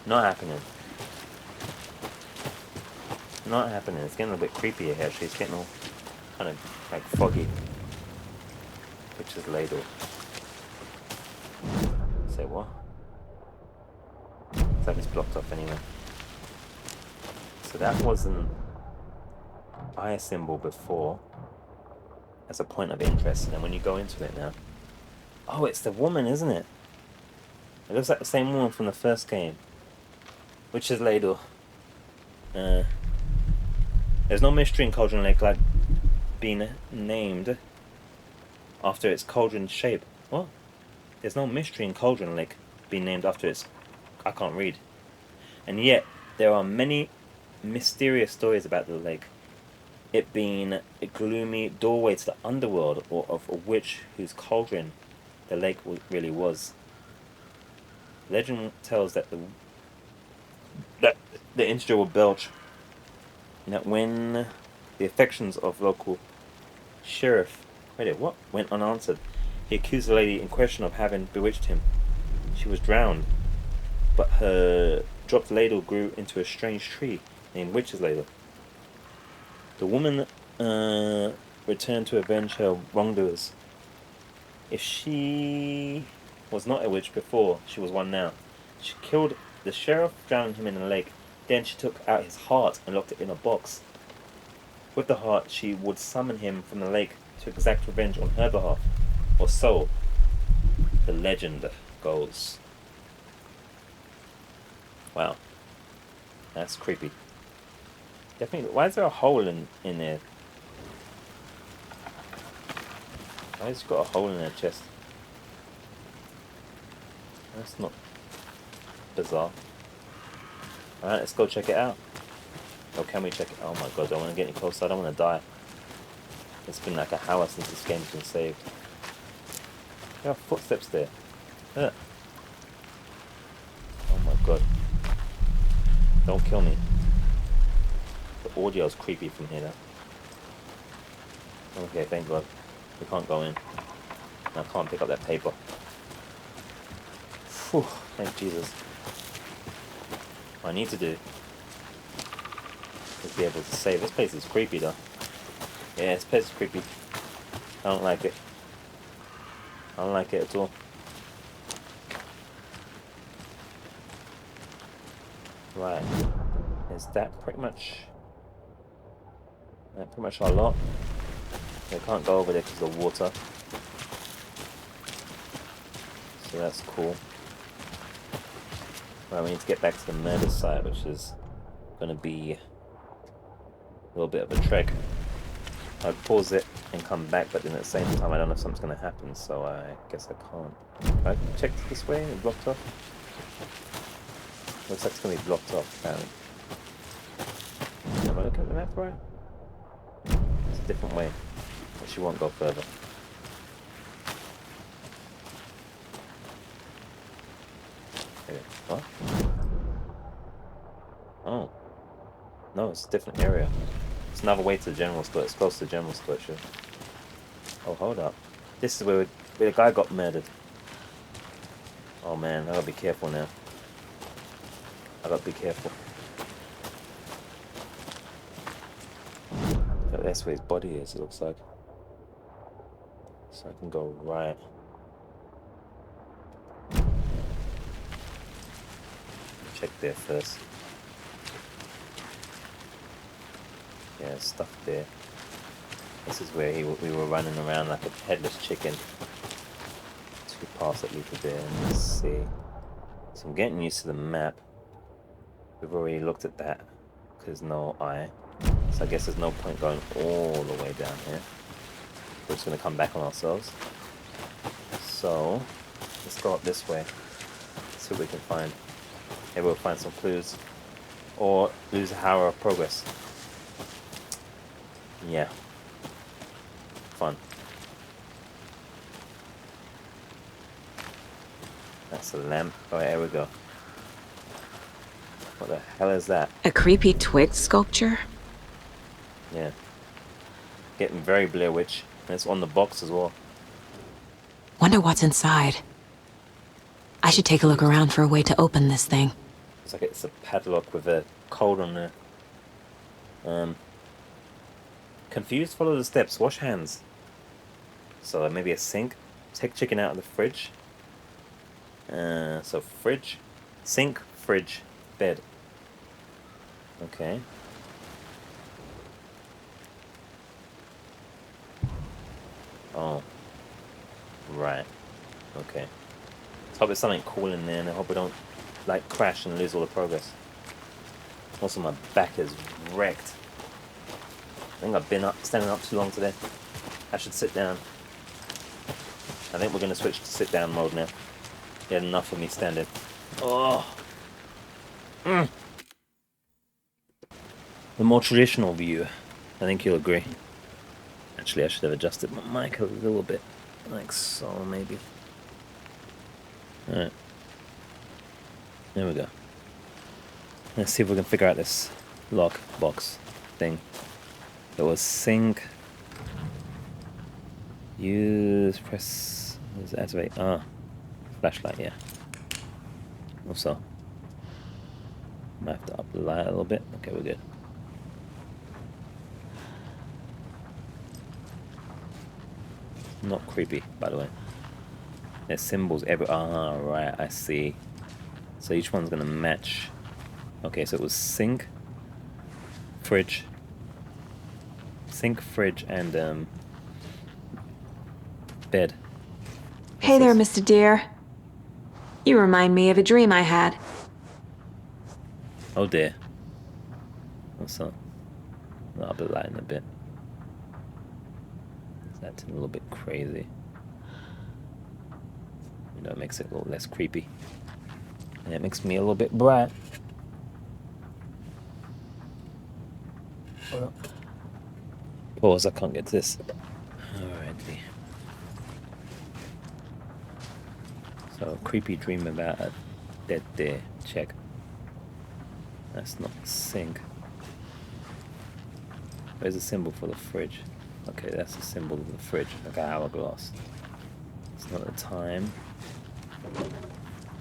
Not happening. Not happening. It's getting a bit creepy here. Actually, it's getting all kind of like foggy. Which is ladle. Say what? That is blocked off anyway. So that was an eye symbol before as a point of interest, and then when you go into it now, oh, it's the woman, isn't it? It looks like the same woman from the first game, which is ladle. There's no mystery in Cauldron Lake like being named after its cauldron shape. What? There's no mystery in Cauldron Lake being named after its... I can't read. And yet, there are many mysterious stories about the lake. It being a gloomy doorway to the underworld, or of a witch whose cauldron the lake really was. Legend tells that the integer will belch, and that when the affections of local sheriff went unanswered, he accused the lady in question of having bewitched him. She was drowned, but her dropped ladle grew into a strange tree named Witch's Ladle. The woman returned to avenge her wrongdoers. If she was not a witch before, she was one now. She killed the sheriff, drowned him in the lake. Then she took out his heart and locked it in a box. With the heart, she would summon him from the lake to exact revenge on her behalf. Or so the legend goes. Wow. That's creepy. Definitely. Why is there a hole in there? Why has she got a hole in her chest? That's not bizarre. Alright, let's go check it out. Or can we check it? Oh my god, I don't want to get any closer. I don't want to die. It's been like an hour since this game's been saved. There are footsteps there. Ugh. Oh my god. Don't kill me. The audio's creepy from here though. Okay, thank god. We can't go in. And I can't pick up that paper. Whew, thank Jesus. What I need to do is be able to save. This place is creepy though. Yeah, this place is creepy. I don't like it. I don't like it at all. Right. Is that pretty much our lot? We can't go over there because of the water. So that's cool. Right, we need to get back to the murder site, which is going to be a little bit of a trek. I'd pause it and come back, but then at the same time I don't know if something's going to happen, so I guess I can't. I checked this way and blocked off. Looks like it's going to be blocked off, apparently. Am I looking at the map right? It's a different way, but she won't go further. Okay, what? Oh. No, it's a different area. It's another way to the general store. It's close to the general store, sure. Oh, hold up. This is where the guy got murdered. Oh man, I gotta be careful now. I gotta be careful. That's where his body is, it looks like. So I can go right. Check there first. Yeah, stuff there. This is where we were running around like a headless chicken. 2 paths that lead to there. Let's see. So I'm getting used to the map. We've already looked at that because no eye. So I guess there's no point going all the way down here. We're just going to come back on ourselves. So, let's go up this way. See what we can find. Maybe we'll find some clues. Or lose an hour of progress. Yeah. Fun. That's a lamp. Oh, here we go. What the hell is that? A creepy twig sculpture? Yeah. Getting very Blair Witch. And it's on the box as well. Wonder what's inside. I should take a look around for a way to open this thing. Looks like it's a padlock with a code on there. Confused? Follow the steps. Wash hands. So maybe a sink. Take chicken out of the fridge. So fridge, sink, fridge, bed. Okay. Oh. Right. Okay. Let's hope there's something cool in there, and I hope we don't like crash and lose all the progress. Also, my back is wrecked. I think I've been standing up too long today. I should sit down. I think we're going to switch to sit down mode now. Get enough of me standing. Oh. The more traditional view. I think you'll agree. Actually, I should have adjusted my mic a little bit. Like so, maybe. Alright. There we go. Let's see if we can figure out this lock box thing. It was sync. Use, press, activate. Ah. Flashlight, yeah. Also, might have to up the light a little bit. Okay, we're good. Not creepy, by the way. There's symbols every. Ah, right, I see. So each one's gonna match. Okay, so it was sink, fridge, and bed. Hey there, Mr. Deer. You remind me of a dream I had. Oh dear. What's up? I'll up the light in a bit. That's a little bit crazy. You know, it makes it a little less creepy. And it makes me a little bit bright. Pause, I can't get to this. Alrighty. So, creepy dream about a dead deer. Check. That's not the sink. Where's the symbol for the fridge? Okay, that's the symbol of the fridge, like an hourglass. It's not the time.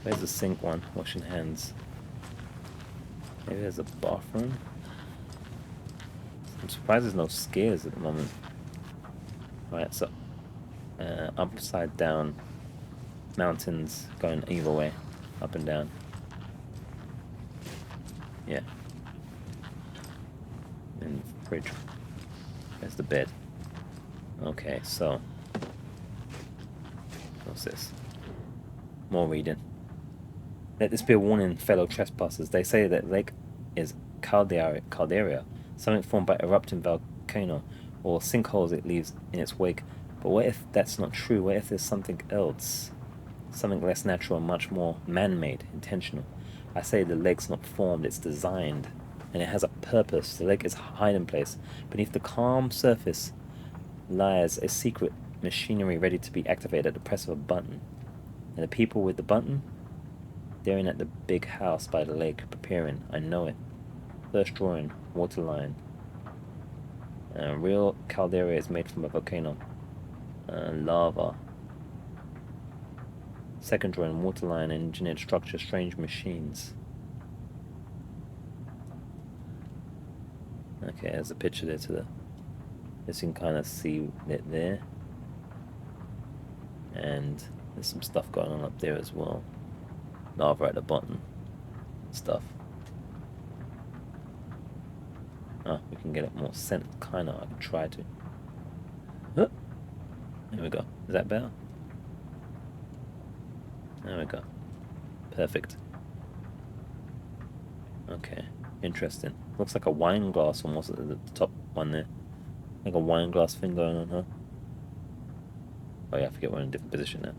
Where's the sink one? Washing hands. Maybe there's a bathroom. I'm surprised there's no scares at the moment. Right, so upside down mountains going either way, up and down. Yeah. And fridge. There's the bed. Okay, so what's this? More reading. Let this be a warning, fellow trespassers. They say that lake is caldera, something formed by erupting volcano, or sinkholes it leaves in its wake. But what if that's not true? What if there's something else? Something less natural and much more man-made, intentional. I say the lake's not formed, it's designed. And it has a purpose. The lake is a hiding place. Beneath the calm surface lies a secret machinery ready to be activated at the press of a button. And the people with the button? Staring at the big house by the lake, preparing. I know it. First drawing, waterline. Real caldera is made from a volcano. Lava. Second drawing, waterline, engineered structure, strange machines. Okay, there's a picture there to the... As you can kind of see it there. And there's some stuff going on up there as well. Lava at the bottom. Stuff. Oh, we can get it more scent. Kind of, I can try to. Oh, there we go. Is that better? There we go. Perfect. Okay, interesting. Looks like a wine glass almost at the top one there. Like a wine glass thing going on, huh? Oh yeah, I forget we're in a different position now.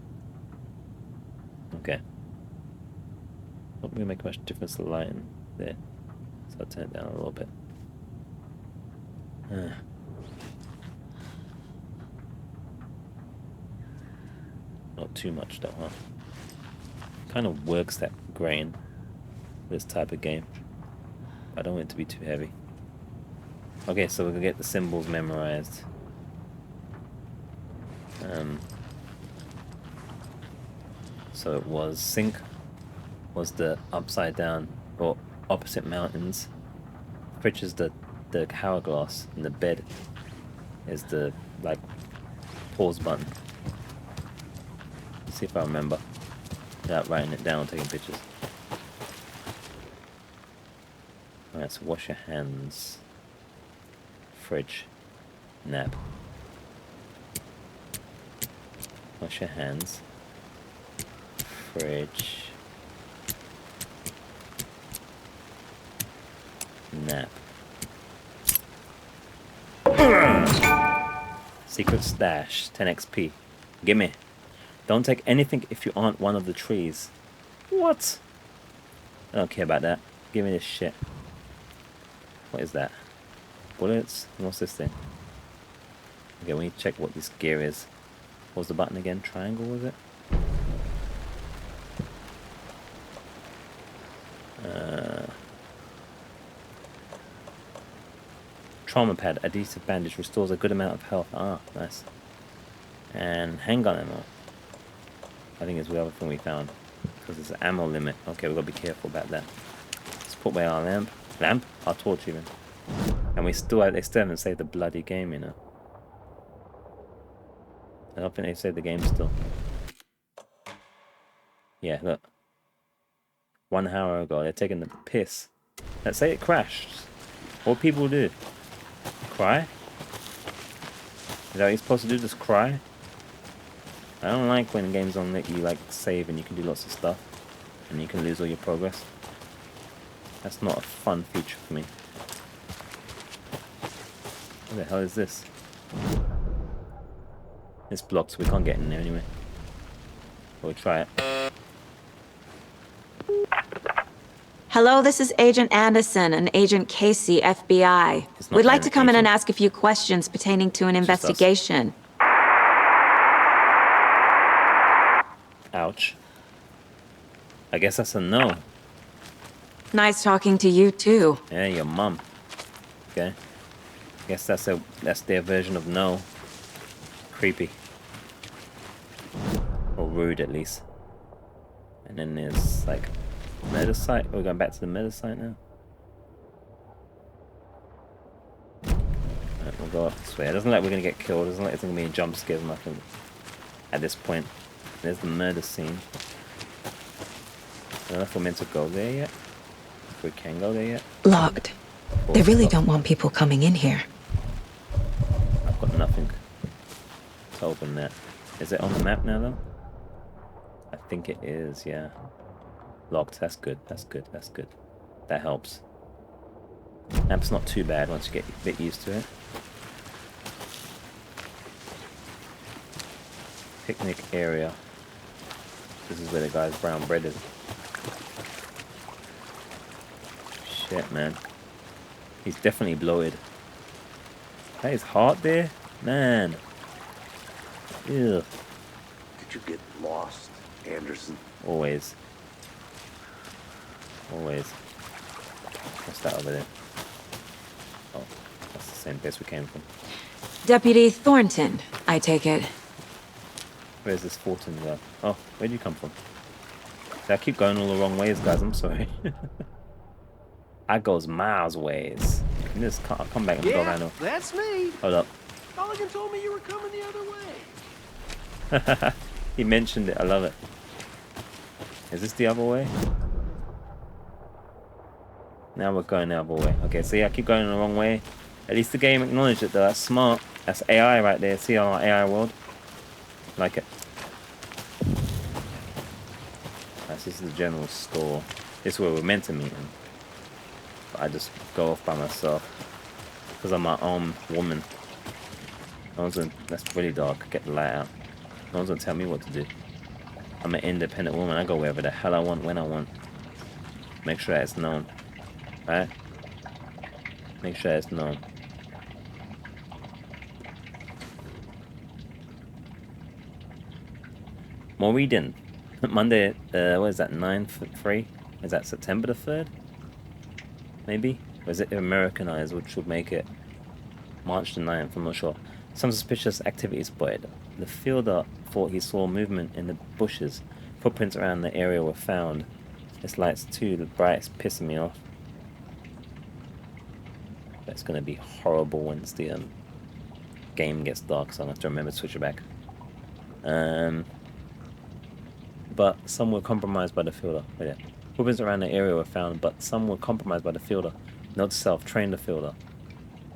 Okay. Not really make much difference to the lighting there. So I'll turn it down a little bit. Not too much though, huh? Kind of works that grain, this type of game. I don't want it to be too heavy. Okay, so we're gonna get the symbols memorized. So it was sink was the upside down or opposite mountains. Fridge is the hourglass, and the bed is the like pause button. Let's see if I remember without writing it down, taking pictures. Alright, so wash your hands. Fridge. Nap. Wash your hands. Fridge. Nap. Secret stash. 10 XP. Gimme. Don't take anything if you aren't one of the trees. What? I don't care about that. Give me this shit. What is that? Bullets? What's this thing? Okay, we need to check what this gear is. What was the button again? Triangle, was it? Trauma pad, adhesive bandage, restores a good amount of health. Ah, nice. And handgun ammo. I think it's the other thing we found. Because there's an ammo limit. Okay, we've got to be careful about that. Let's put away our lamp. Lamp? Our torch even. And they still haven't saved the bloody game, you know. I don't think they saved the game still. Yeah, look. 1 hour ago, they're taking the piss. Let's say it crashed. What people do? Cry? Is that what you're supposed to do? Just cry? I don't like when games don't let you like save and you can do lots of stuff and you can lose all your progress. That's not a fun feature for me. What the hell is this? It's blocked, so we can't get in there anyway. But we'll try it. Hello, this is Agent Anderson and Agent Casey, FBI. We'd like to come in and ask a few questions pertaining to an investigation. Ouch. I guess that's a no. Nice talking to you, too. Yeah, your mum. Okay. Guess that's their version of no. Creepy. Or rude, at least. And then there's, like, murder site. We're going back to the murder site now. Alright, we'll go up this way. It doesn't look like we're going to get killed. It doesn't look like it's going to be a jump scare or nothing at this point. There's the murder scene. I don't know if we're meant to go there yet. If we can go there yet. Locked. They really don't want people coming in here. I've got nothing to open that. Is it on the map now, though? I think it is, yeah. Locked. That's good. That's good. That's good. That helps. Map's not too bad once you get a bit used to it. Picnic area. This is where the guy's brown bread is. Shit, man. He's definitely bloated. That is hot there? Man. Ew. Did you get lost, Anderson? Always. Always. What's that over there? Oh, that's the same place we came from. Deputy Thornton, I take it. Where's this Fulton guy? Oh, where'd you come from? I keep going all the wrong ways, guys. I'm sorry. I goes miles ways. I'll come back and go around. That's me. Hold up. Mulligan told me you were coming the other way. He mentioned it. I love it. Is this the other way? Now we're going the other way. Okay, so yeah, I keep going the wrong way. At least the game acknowledged it though. That's smart. That's AI right there. See our AI world? Like it. This is the general store. This is where we're meant to meet him. But I just go off by myself. Because I'm my own woman. That's really dark. Get the light out. No one's gonna tell me what to do. I'm an independent woman. I go wherever the hell I want, when I want. Make sure that it's known. Right? Make sure it's known. More reading. Monday, what is that, 9/3? Is that September the 3rd? Maybe? Or is it Americanized, which would make it March the 9th? I'm not sure. Some suspicious activity spotted. The fielder thought he saw movement in the bushes. Footprints around the area were found. This light's too bright, it's pissing me off. That's gonna be horrible once the game gets dark, so I'm gonna have to remember to switch it back. But some were compromised by the fielder. Wait there. Footprints around the area were found, but some were compromised by the fielder. Note to self, train the fielder.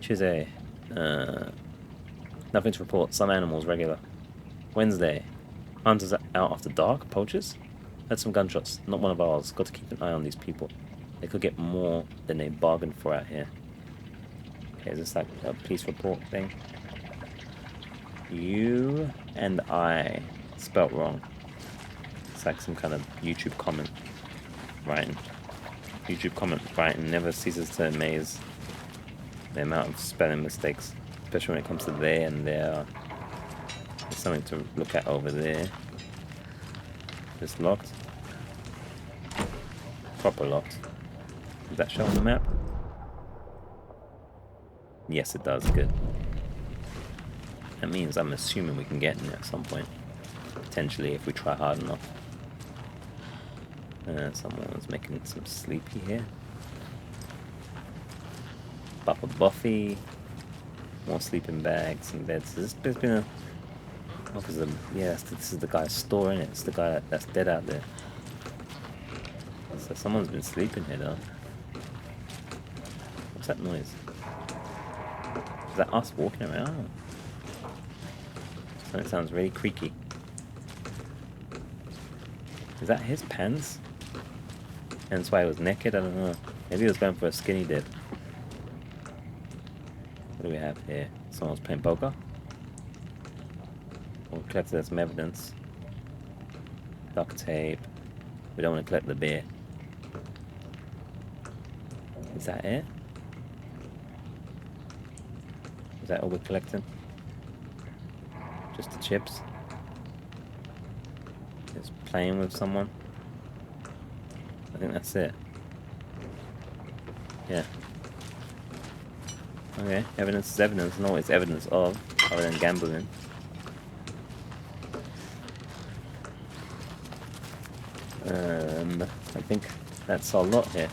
Tuesday, nothing to report. Some animals regular. Wednesday, hunters out after dark. Poachers. Heard some gunshots. Not one of ours. Got to keep an eye on these people. They could get more than they bargained for out here. Okay, is this like a police report thing? You and I spelt wrong. It's like some kind of YouTube comment writing. YouTube comment writing never ceases to amaze the amount of spelling mistakes, especially when it comes to they and their. There's something to look at over there. It's locked. Proper locked. Does that show on the map? Yes, it does. Good. That means I'm assuming we can get in there at some point. Potentially, if we try hard enough. Someone's making some sleepy here. Papa Buffy. More sleeping bags and beds. There's been a... What is the... Yeah, this is the guy's store, innit? It's the guy that's dead out there. So someone's been sleeping here, though. What's that noise? Is that us walking around? Something sounds really creaky. Is that his pants? Hence why he was naked? I don't know. Maybe he was going for a skinny dip. What do we have here? Someone's playing poker. We'll collect some evidence. Duct tape. We don't want to collect the beer. Is that it? Is that all we're collecting? Just the chips? Just playing with someone? I think that's it. Yeah. Okay, evidence is evidence. No, it's evidence of, other than gambling. I think that's a lot here.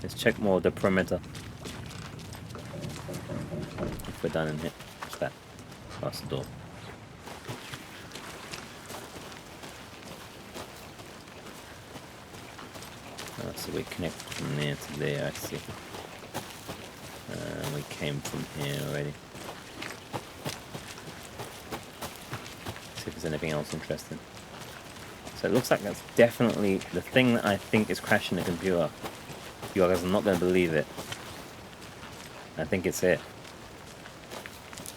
Let's check more the perimeter. If we're done in here. What's that? Past the door. Oh, so we connect from there to there, I see. We came from here already. See if there's anything else interesting. So it looks like that's definitely the thing that I think is crashing the computer. You guys are not going to believe it. I think it's it.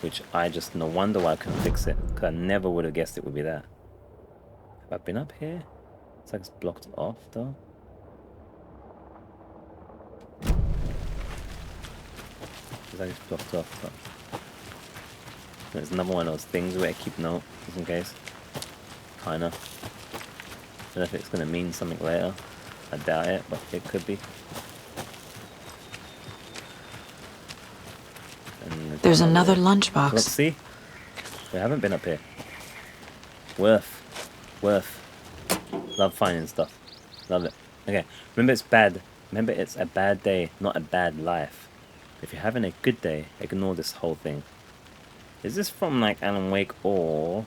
Which I just, no wonder why I couldn't fix it. Because I never would have guessed it would be that. Have I been up here? It's like it's blocked off though. It's like it's blocked off. But there's another one of those things where I keep note, just in case. Kinda. Don't know if it's going to mean something later. I doubt it, but it could be. There's another lunchbox. Look, see? We haven't been up here. Worth. Love finding stuff. Love it. Okay, remember it's bad. Remember it's a bad day, not a bad life. If you're having a good day, ignore this whole thing. Is this from like Alan Wake or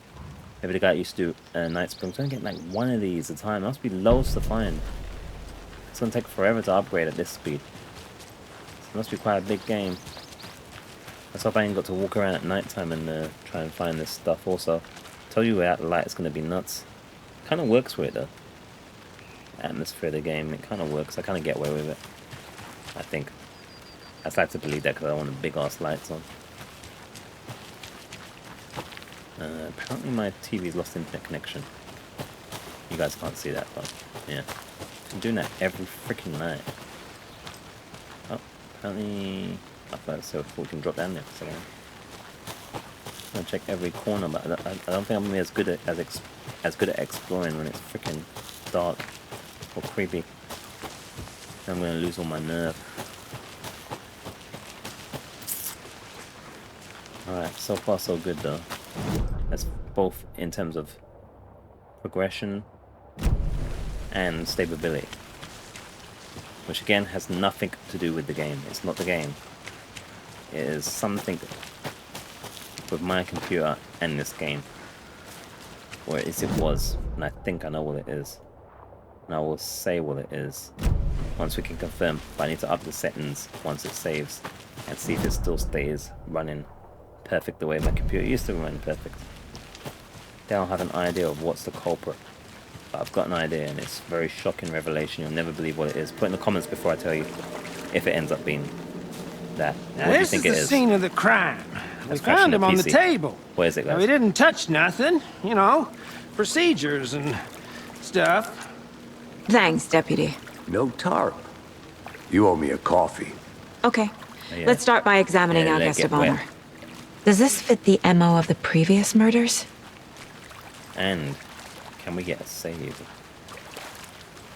maybe the guy that used to do Night Springs? I'm gonna get like one of these at a time. It must be loads to find. It's gonna take forever to upgrade at this speed. It must be quite a big game. Let's hope I ain't got to walk around at night time and try and find this stuff also. Tell you without the light it's gonna be nuts. Kinda works with it though. Atmosphere of the game, it kinda works. I kinda get away with it. I think. I'd like to believe that because I want the big ass lights on. Apparently my TV's lost internet connection. You guys can't see that, but yeah. I'm doing that every freaking night. Oh, apparently I thought so. We can drop down there for a second. I'm gonna check every corner, but I don't think I'm gonna be as good at exploring when it's freaking dark or creepy. I'm gonna lose all my nerve. Alright, so far so good though. That's both in terms of progression and stability. Which again has nothing to do with the game. It's not the game. It is something with my computer and this game. Or at least it was. And I think I know what it is. And I will say what it is once we can confirm. But I need to up the settings once it saves and see if it still stays running perfect the way my computer used to run perfect. They don't have an idea of what's the culprit. But I've got an idea, and it's a very shocking revelation. You'll never believe what it is. Put in the comments before I tell you if it ends up being that. Now, What do you this think is it the is? scene of the crime. We Let's crash found in him on the PC. table. Where is it, Now, guys? we didn't touch nothing, you know, procedures and stuff. Thanks, Deputy. No tarp. You owe me a coffee. Okay. Yeah. Let's start by examining Yeah, our let guest get of honor. wet. Does this fit the MO of the previous murders? And can we get a save?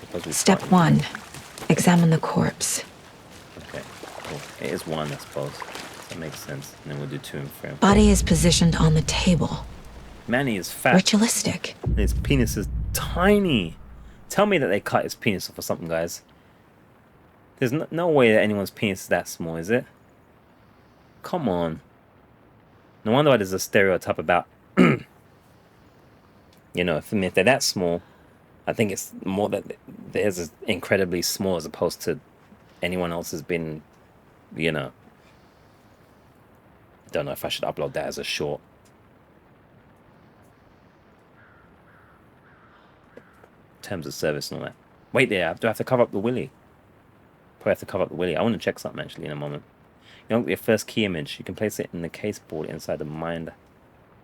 Because we Step can't- 1. Examine the corpse. Okay, cool. It is 1, I suppose. That makes sense. And then we'll do 2 and 3. Body is positioned on the table. Manny is fat. Ritualistic. And his penis is tiny. Tell me that they cut his penis off or something, guys. There's no way that anyone's penis is that small, is it? Come on. No wonder why there's a stereotype about, you know, if they're that small, I think it's more that theirs is incredibly small as opposed to anyone else has been, you know. I don't know if I should upload that as a short. Terms of service and all that. Wait there, do I have to cover up the willy? Probably have to cover up the willy. I want to check something actually in a moment. You know, your first key image, you can place it in the case board inside the mind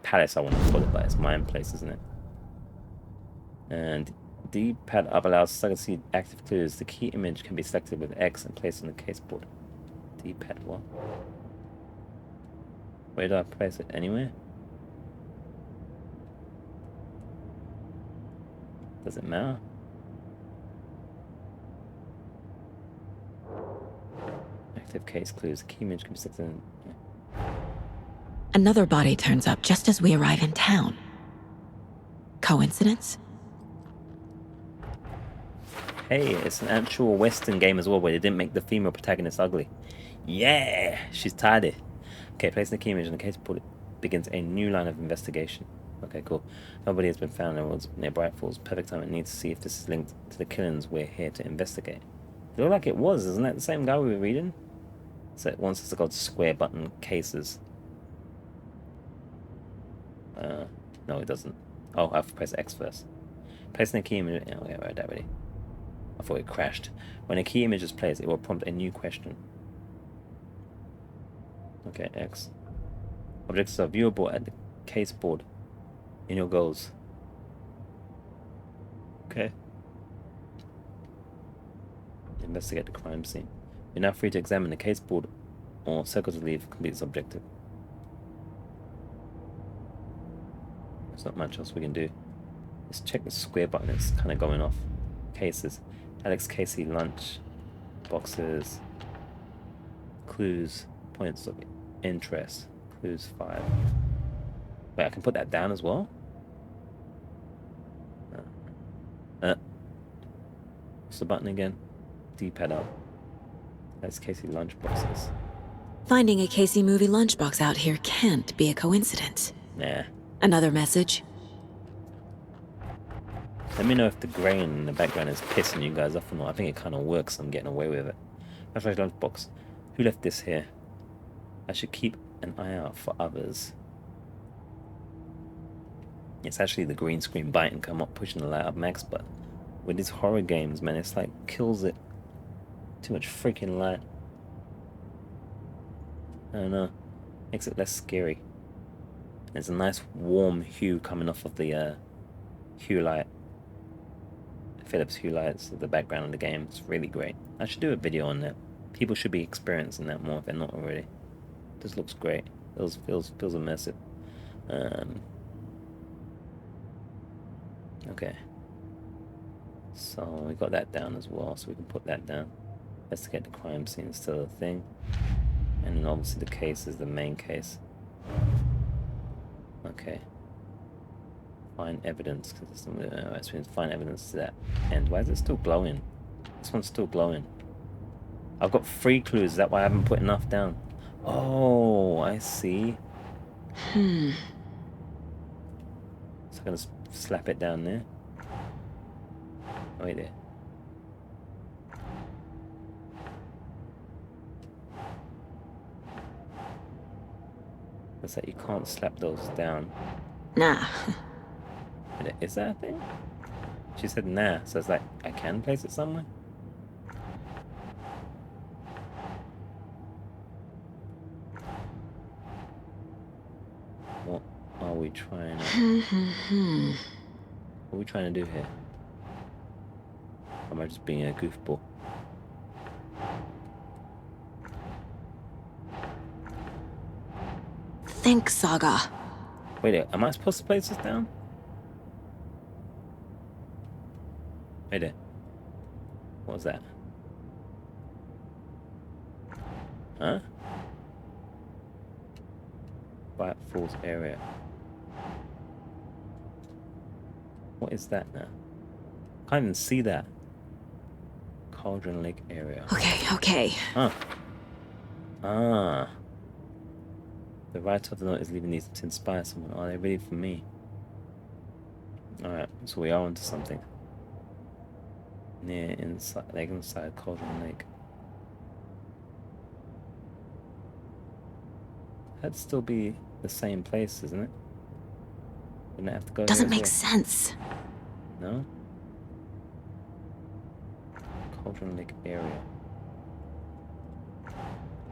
palace, I want to call it, but it's mind place, isn't it? And D-pad up allows us to see active clues. The key image can be selected with X and placed on the case board. D-pad what? Where do I place it? Anywhere? Does it matter? Active case clues. The key image can be selected in... Another body turns up just as we arrive in town. Coincidence? Hey, it's an actual Western game as well where they didn't make the female protagonist ugly. Yeah, she's tidy. Okay, placing the key image in the case board begins a new line of investigation. Okay, cool. Nobody has been found in the woods near Bright Falls. Perfect time. It needs to see if this is linked to the killings we're here to investigate. It looked like it was. Isn't that the same guy we were reading? So it wants us to go to square button cases. No, it doesn't. Oh, I have to press X first. Placing the key image... Oh, yeah, right, that ready. I thought it crashed. When a key image is placed, it will prompt a new question. Okay, X. Objects are viewable at the case board in your goals. Okay. Investigate the crime scene. You're now free to examine the case board or circle to leave complete this objective. There's not much else we can do. Let's check the square button. It's kind of going off. Cases. Alex Casey lunch. Boxes. Clues. Points of interest. Clues 5. Wait, I can put that down as well? What's the button again? D-pad up. Alex Casey lunch boxes. Finding a Casey movie lunchbox out here can't be a coincidence. Nah. Another message? Let me know if the grain in the background is pissing you guys off or not. I think it kind of works. I'm getting away with it. Flashlight lunchbox. Who left this here? I should keep an eye out for others. It's actually the green screen biting, come up pushing the light up max, but with these horror games, man, it's like kills it. Too much freaking light. I don't know. Makes it less scary. There's a nice warm hue coming off of the hue light. Philips hue lights at the background of the game. It's really great. I should do a video on that. People should be experiencing that more if they're not already. This looks great. Feels immersive. Okay. So we got that down as well, so we can put that down. Investigate the crime scene, still a thing. And then obviously the case is the main case. Okay. Find evidence. So we can find evidence to that end. Why is it still glowing? This one's still glowing. I've got 3 clues. Is that why I haven't put enough down? Oh, I see. So I'm gonna slap it down there. Oh, wait there. What's that? You can't slap those down. Nah. Is that a thing? She said nah, so it's like I can place it somewhere? What are we trying to... What are we trying to do here? Or am I just being a goofball? Think, Saga. Wait, am I supposed to place this down? Wait there. What was that? Huh? Quiet Falls area. What is that now? Can't even see that. Cauldron Lake area. Okay. Huh. Ah. The writer of the note is leaving these to inspire someone. Are they ready for me? Alright, so we are onto something. Inside Cauldron Lake. That'd still be the same place, isn't it? Wouldn't it have to go Doesn't there make as sense. well? No? Cauldron Lake area.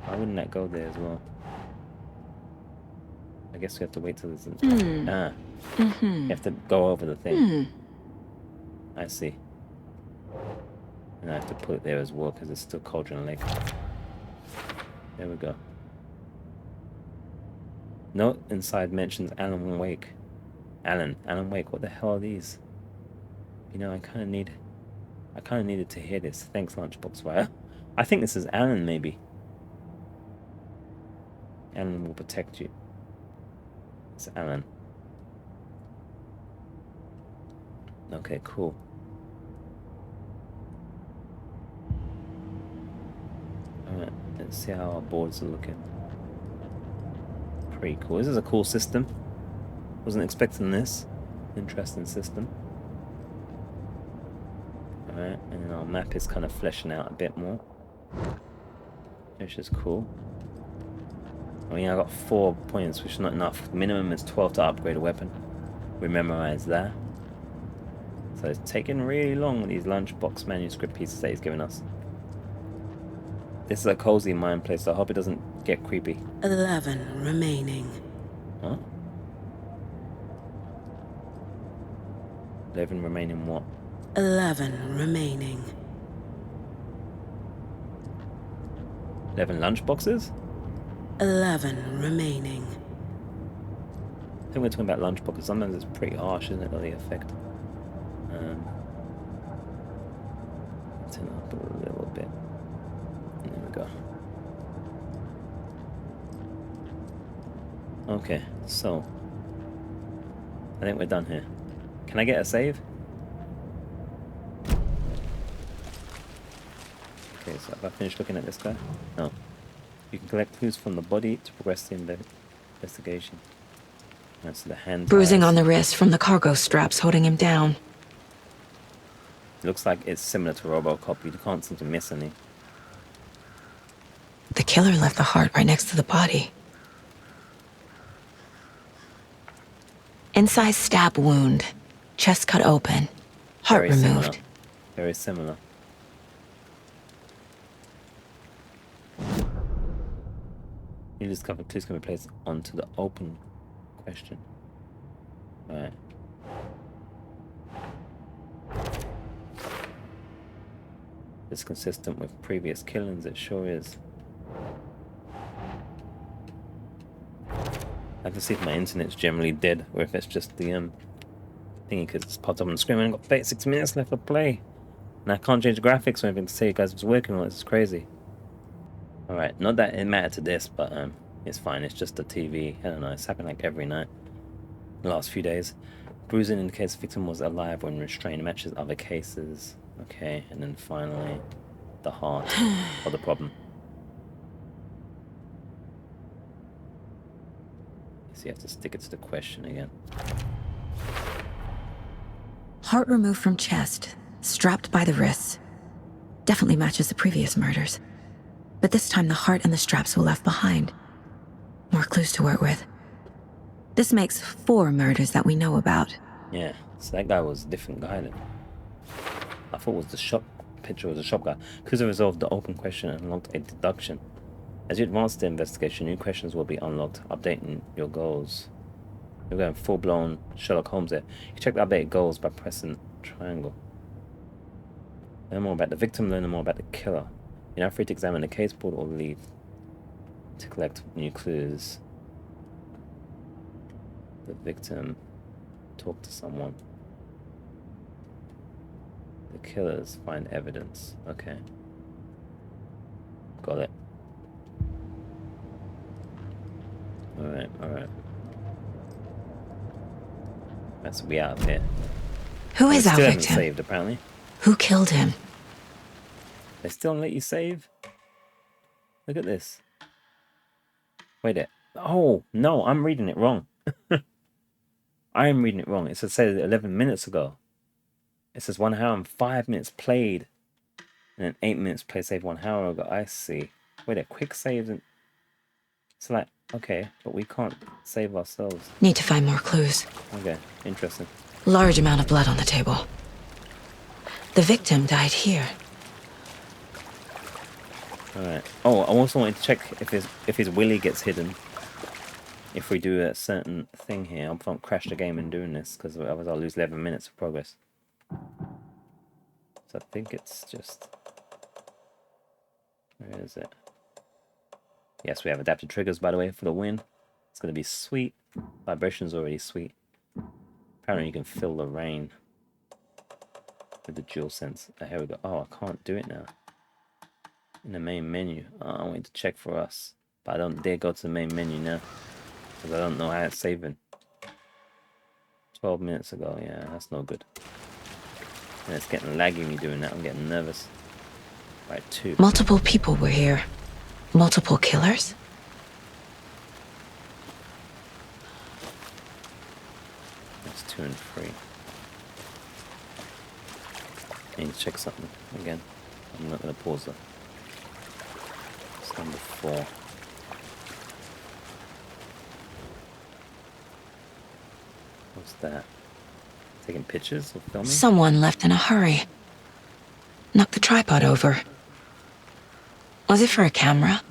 Why wouldn't that go there as well? I guess we have to wait till there's an... You have to go over the thing. I see. And I have to put it there as well because it's still Cauldron Lake. There we go. Note inside mentions Alan Wake. Alan Wake, what the hell are these? You know, I kind of needed to hear this. Thanks, Lunchbox Wire. I think this is Alan, maybe. Alan will protect you. It's Alan. Okay, cool. Alright, let's see how our boards are looking. Pretty cool. This is a cool system. Wasn't expecting this. Interesting system. Alright, and then our map is kind of fleshing out a bit more. Which is cool. I mean, I got 4 points, which is not enough. The minimum is 12 to upgrade a weapon. We memorize that. So it's taking really long with these lunchbox manuscript pieces that he's giving us. This is a cozy mine place, so I hope it doesn't get creepy. 11 remaining. Huh? 11 remaining what? 11 remaining. 11 lunchboxes? 11 remaining. I think we're talking about lunchboxes. Sometimes it's pretty harsh, isn't it, the effect? Turn it up a little bit. There we go. Okay, so I think we're done here. Can I get a save? Okay, so have I finished looking at this guy? No. You can collect clues from the body to progress the investigation. That's the hand. Bruising on the wrist from the cargo straps holding him down. It looks like it's similar to RoboCop. You can't seem to miss any. The killer left the heart right next to the body. Incised stab wound. Chest cut open. Heart Very removed. similar. Very similar. You discover clues can be placed onto the open question. Alright. It's consistent with previous killings, it sure is. I can see if my internet's generally dead, or if it's just the thingy, because it's popped up on the screen and I've got 36 minutes left to play. And I can't change the graphics or anything to say you guys was working on it. This is crazy. Alright, not that it mattered to this, but it's fine. It's just the TV. I don't know, it's happened like every night. The last few days. Bruising indicates the victim was alive when restrained. Matches other cases. Okay, and then finally, the heart or the problem. So you have to stick it to the question again. Heart removed from chest, strapped by the wrists. Definitely matches the previous murders. But this time the heart and the straps were left behind. More clues to work with. This makes 4 murders that we know about. Yeah, so that guy was a different guy then. I thought it was the shop picture was a shop guy. Kuza resolved the open question and unlocked a deduction. As you advance the investigation, new questions will be unlocked, updating your goals. You're going full-blown Sherlock Holmes there. You can check the updated goals by pressing triangle. Learn more about the victim, learn more about the killer. You're now free to examine the case board or leave to collect new clues. The victim, talk to someone. The killers, find evidence. Okay. Got it. Alright, alright. That's we out of here. Who is our still haven't victim? saved, apparently. Who killed him? They still don't let you save? Look at this. Wait it. Oh, no, I'm reading it wrong. I am reading it wrong. It says 11 minutes ago. It says 1 hour and 5 minutes played. And then 8 minutes play save 1 hour ago. I see. Wait a quick saves and it's like, okay, but we can't save ourselves. Need to find more clues. Okay, interesting. Large amount of blood on the table. The victim died here. Alright. Oh, I also wanted to check if his willy gets hidden. If we do a certain thing here. I won't crash the game in doing this, because otherwise I'll lose 11 minutes of progress. So I think it's just... Where is it? Yes, we have adapted triggers, by the way, for the win. It's going to be sweet. Vibration's already sweet. Apparently you can feel the rain with the dual sense. Oh, here we go. Oh, I can't do it now. In the main menu. Oh, I wanted to check for us. But I don't dare go to the main menu now. Because I don't know how it's saving. 12 minutes ago. Yeah, that's no good. And it's getting laggy me doing that. I'm getting nervous. Right, 2. Multiple people were here. Multiple killers? That's 2 and 3. I need to check something again. I'm not going to pause that. It's number 4. What's that? Taking pictures or filming? Someone left in a hurry. Knocked the tripod over. Was it for a camera?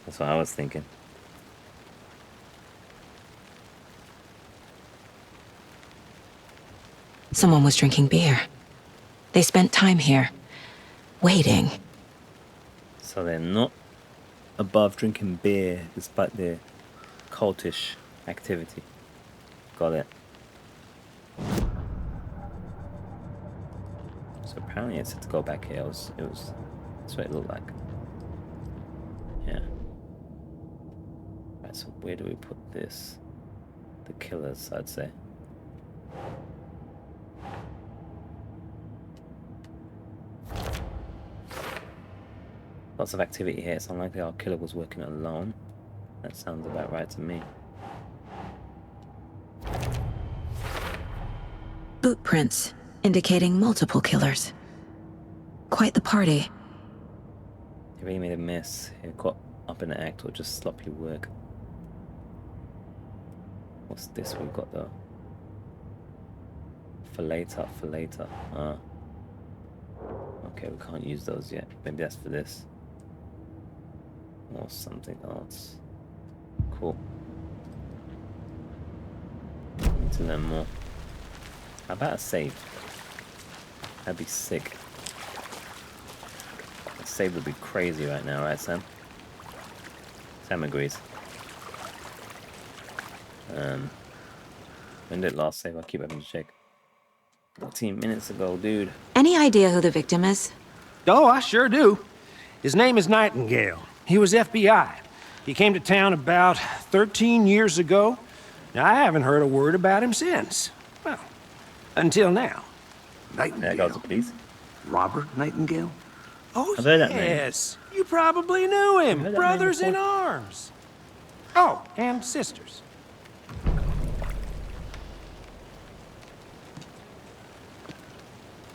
That's what I was thinking. Someone was drinking beer. They spent time here, waiting. So they're not above drinking beer despite their cultish activity. Got it. So apparently I said to go back here. It was that's what it looked like. Yeah. Right, so where do we put this? The killers, I'd say. Lots of activity here. It's unlikely our killer was working alone. That sounds about right to me. Boot prints, indicating multiple killers. Quite the party. He really made a mess. He got up in the act or just sloppy work. What's this we've got though? For later. Okay, we can't use those yet. Maybe that's for this. Or something else. Cool. Need to learn more. How about a save? That'd be sick. A save would be crazy right now, right, Sam? Sam agrees. When did it last save? I keep having to check. 14 minutes ago, dude. Any idea who the victim is? Oh, I sure do. His name is Nightingale. He was FBI. He came to town about 13 years ago. Now, I haven't heard a word about him since. Well, until now. Nightingale? There goes the police. Robert Nightingale? Oh, I've heard that name. yes. You probably knew I've him. heard that name Brothers in before. arms. Oh, and sisters.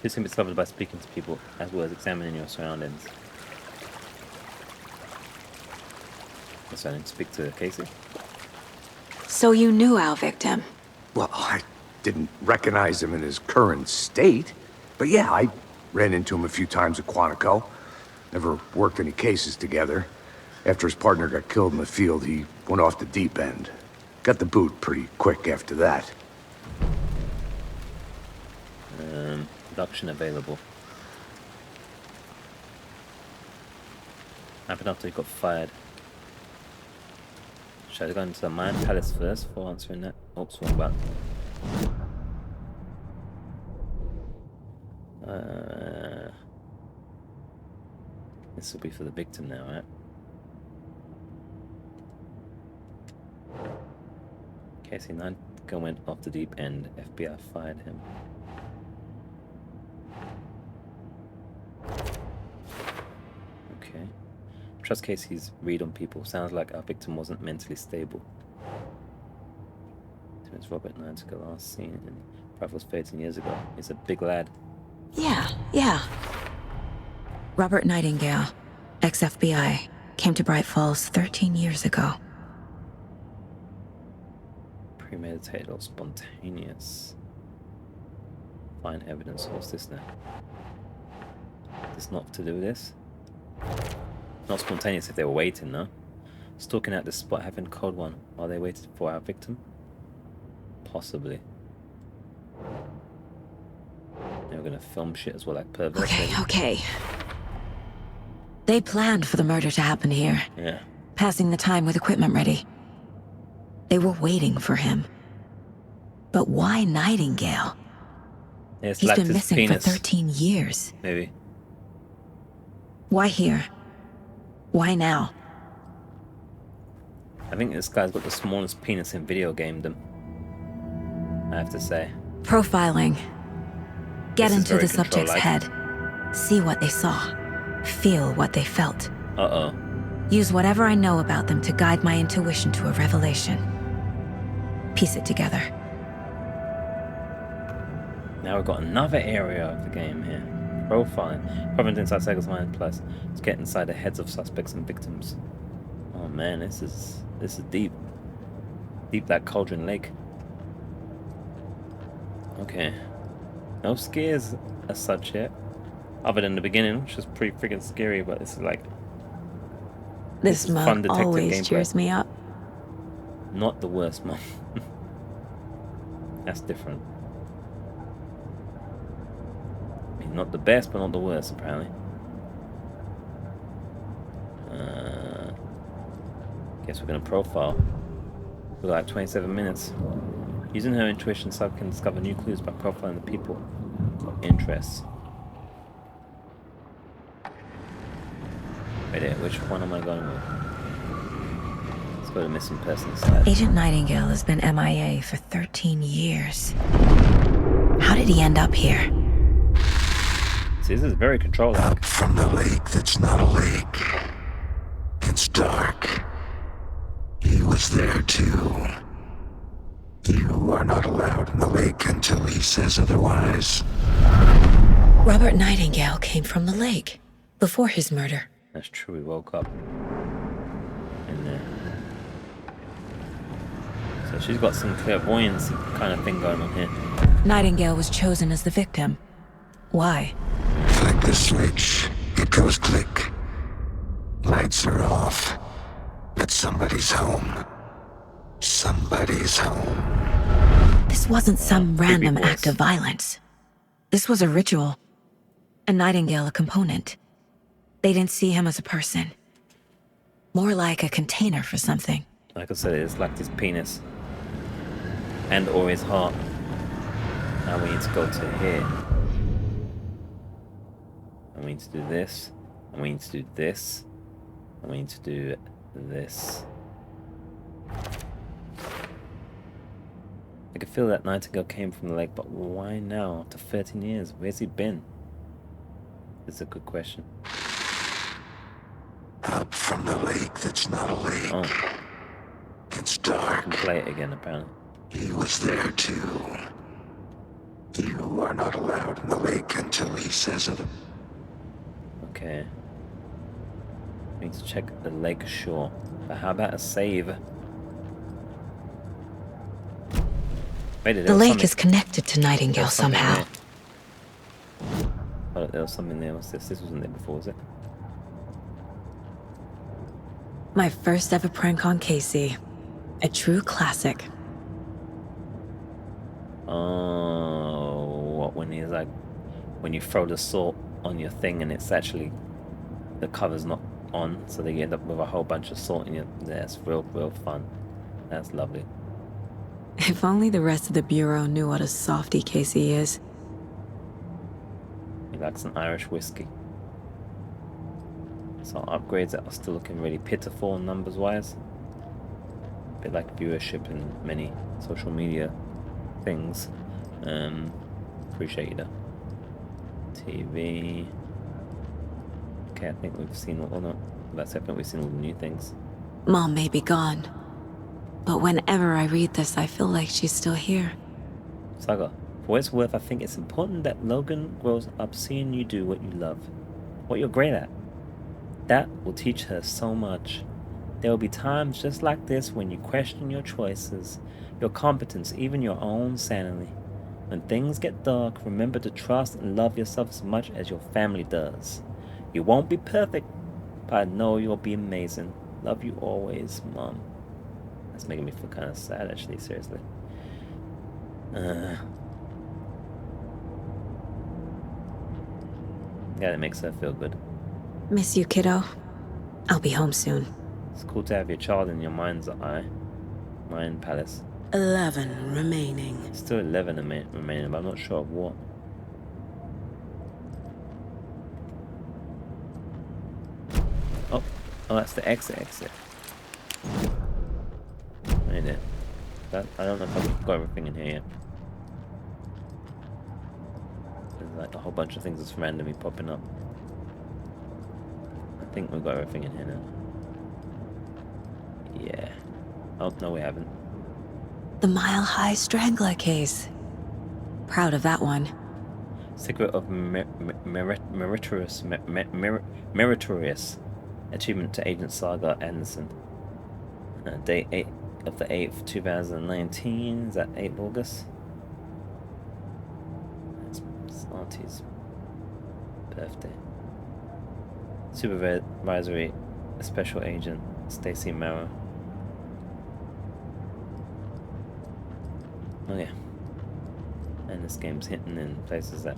This can be discovered by speaking to people as well as examining your surroundings. So I didn't speak to Casey. So you knew our victim? Well, I didn't recognize him in his current state. But yeah, I ran into him a few times at Quantico. Never worked any cases together. After his partner got killed in the field, he went off the deep end. Got the boot pretty quick after that. Production available. Happened after he got fired. Should I go into the Mine Palace first before answering that? Oops, wrong button. This will be for the victim now, right? Casey Nightingale went off the deep end. FBI fired him. Okay. Trust Casey's read on people. Sounds like our victim wasn't mentally stable. It's Robert Nightingale last seen and Brad was 13 years ago. He's a big lad. Yeah. Robert Nightingale, ex-FBI, came to Bright Falls 13 years ago. Premeditated or spontaneous? Find evidence. What's this now? It's not to do with this? Not spontaneous if they were waiting, no? Stalking out this spot, having cold one while they waited for our victim? Possibly. They were gonna film shit as well, like perverts. Okay. They planned for the murder to happen here. Yeah. Passing the time with equipment ready. They were waiting for him. But why Nightingale? Yeah, it's He's like been his missing penis, for 13 years. maybe. Why here? Why now? I think this guy's got the smallest penis in video gamedom. I have to say. Profiling. Get This is into very the subject's control-like. head. See what they saw. Feel what they felt. Uh-oh. Use whatever I know about them to guide my intuition to a revelation. Piece it together. Now we've got another area of the game here. Profiling. Profiling inside Saga's mind plus to get inside the heads of suspects and victims. Oh man, this is deep. Deep like Cauldron Lake. Okay. No scares as such yet. Other than the beginning, which was pretty freaking scary, but it's like This is fun mug detective always gameplay. cheers me up. not the worst mug. That's different. I mean, not the best, but not the worst, apparently. Guess we're gonna profile. We've got like 27 minutes. Using her intuition, Saga can discover new clues by profiling the people of interest. Wait there, which one am I going with? Let's go to missing person side. Agent Nightingale has been MIA for 13 years. How did he end up here? See, this is very controlled. Up from the lake that's not a lake. It's dark. He was there too. You are not allowed in the lake until he says otherwise. Robert Nightingale came from the lake before his murder. That's true, we woke up in there. So she's got some clairvoyance kind of thing going on here. Nightingale was chosen as the victim. Why? Flick the switch. It goes click. Lights are off. But somebody's home. Somebody's home. This wasn't some creepy random voice. act of violence. This was a ritual. A Nightingale a component. They didn't see him as a person. More like a container for something. Like I said, it's like his penis. And or his heart. Now we need to go to here. And we need to do this. And we need to do this. And we need to do this. I could feel that Nightingale came from the lake, but why now? After 13 years, where's he been? It's a good question. Up from the lake that's not a lake. Oh, It's I dark. can play it again apparently. He was there too. You are not allowed in the lake until he says it. Okay. We need to check the lake shore. But how about a save? Wait, The lake is connected to Nightingale somehow. Oh, there was something there. What's this? This wasn't there before, was it? My first ever prank on Casey. A true classic. Oh, what when he's like, when you throw the salt on your thing and it's actually, the cover's not on, so they end up with a whole bunch of salt in your, that's real fun. That's lovely. If only the rest of the Bureau knew what a softie Casey is. He likes an Irish whiskey. So upgrades that are still looking really pitiful numbers wise. A bit like viewership in many social media things. Appreciate you though. TV. Okay, I think we've seen all, no, that's it, I think we've seen all the new things. Mom may be gone, but whenever I read this, I feel like she's still here. Saga, for what it's worth, I think it's important that Logan grows up seeing you do what you love, what you're great at. That will teach her so much. There will be times just like this when you question your choices, your competence, even your own sanity. When things get dark, remember to trust and love yourself as much as your family does. You won't be perfect, but I know you'll be amazing. Love you always, Mom. That's making me feel kind of sad, actually, seriously. Yeah, that makes her feel good. Miss you, kiddo. I'll be home soon. It's cool to have your child in your mind's eye. Mind palace. 11 remaining. Still 11 remaining, but I'm not sure of what. Oh, that's the exit. Wait there. I don't know if I've got everything in here yet. There's like a whole bunch of things that's randomly popping up. I think we've got everything in here now. Yeah. Oh, no we haven't. The Mile High Strangler case. Proud of that one. Secret of meritorious achievement to Agent Saga Anderson. Date 8 of the 8th, 2019. Is that 8th August? It's Auntie's birthday. Supervisory Special Agent Stacy Mara. Oh yeah. And this game's hitting in places that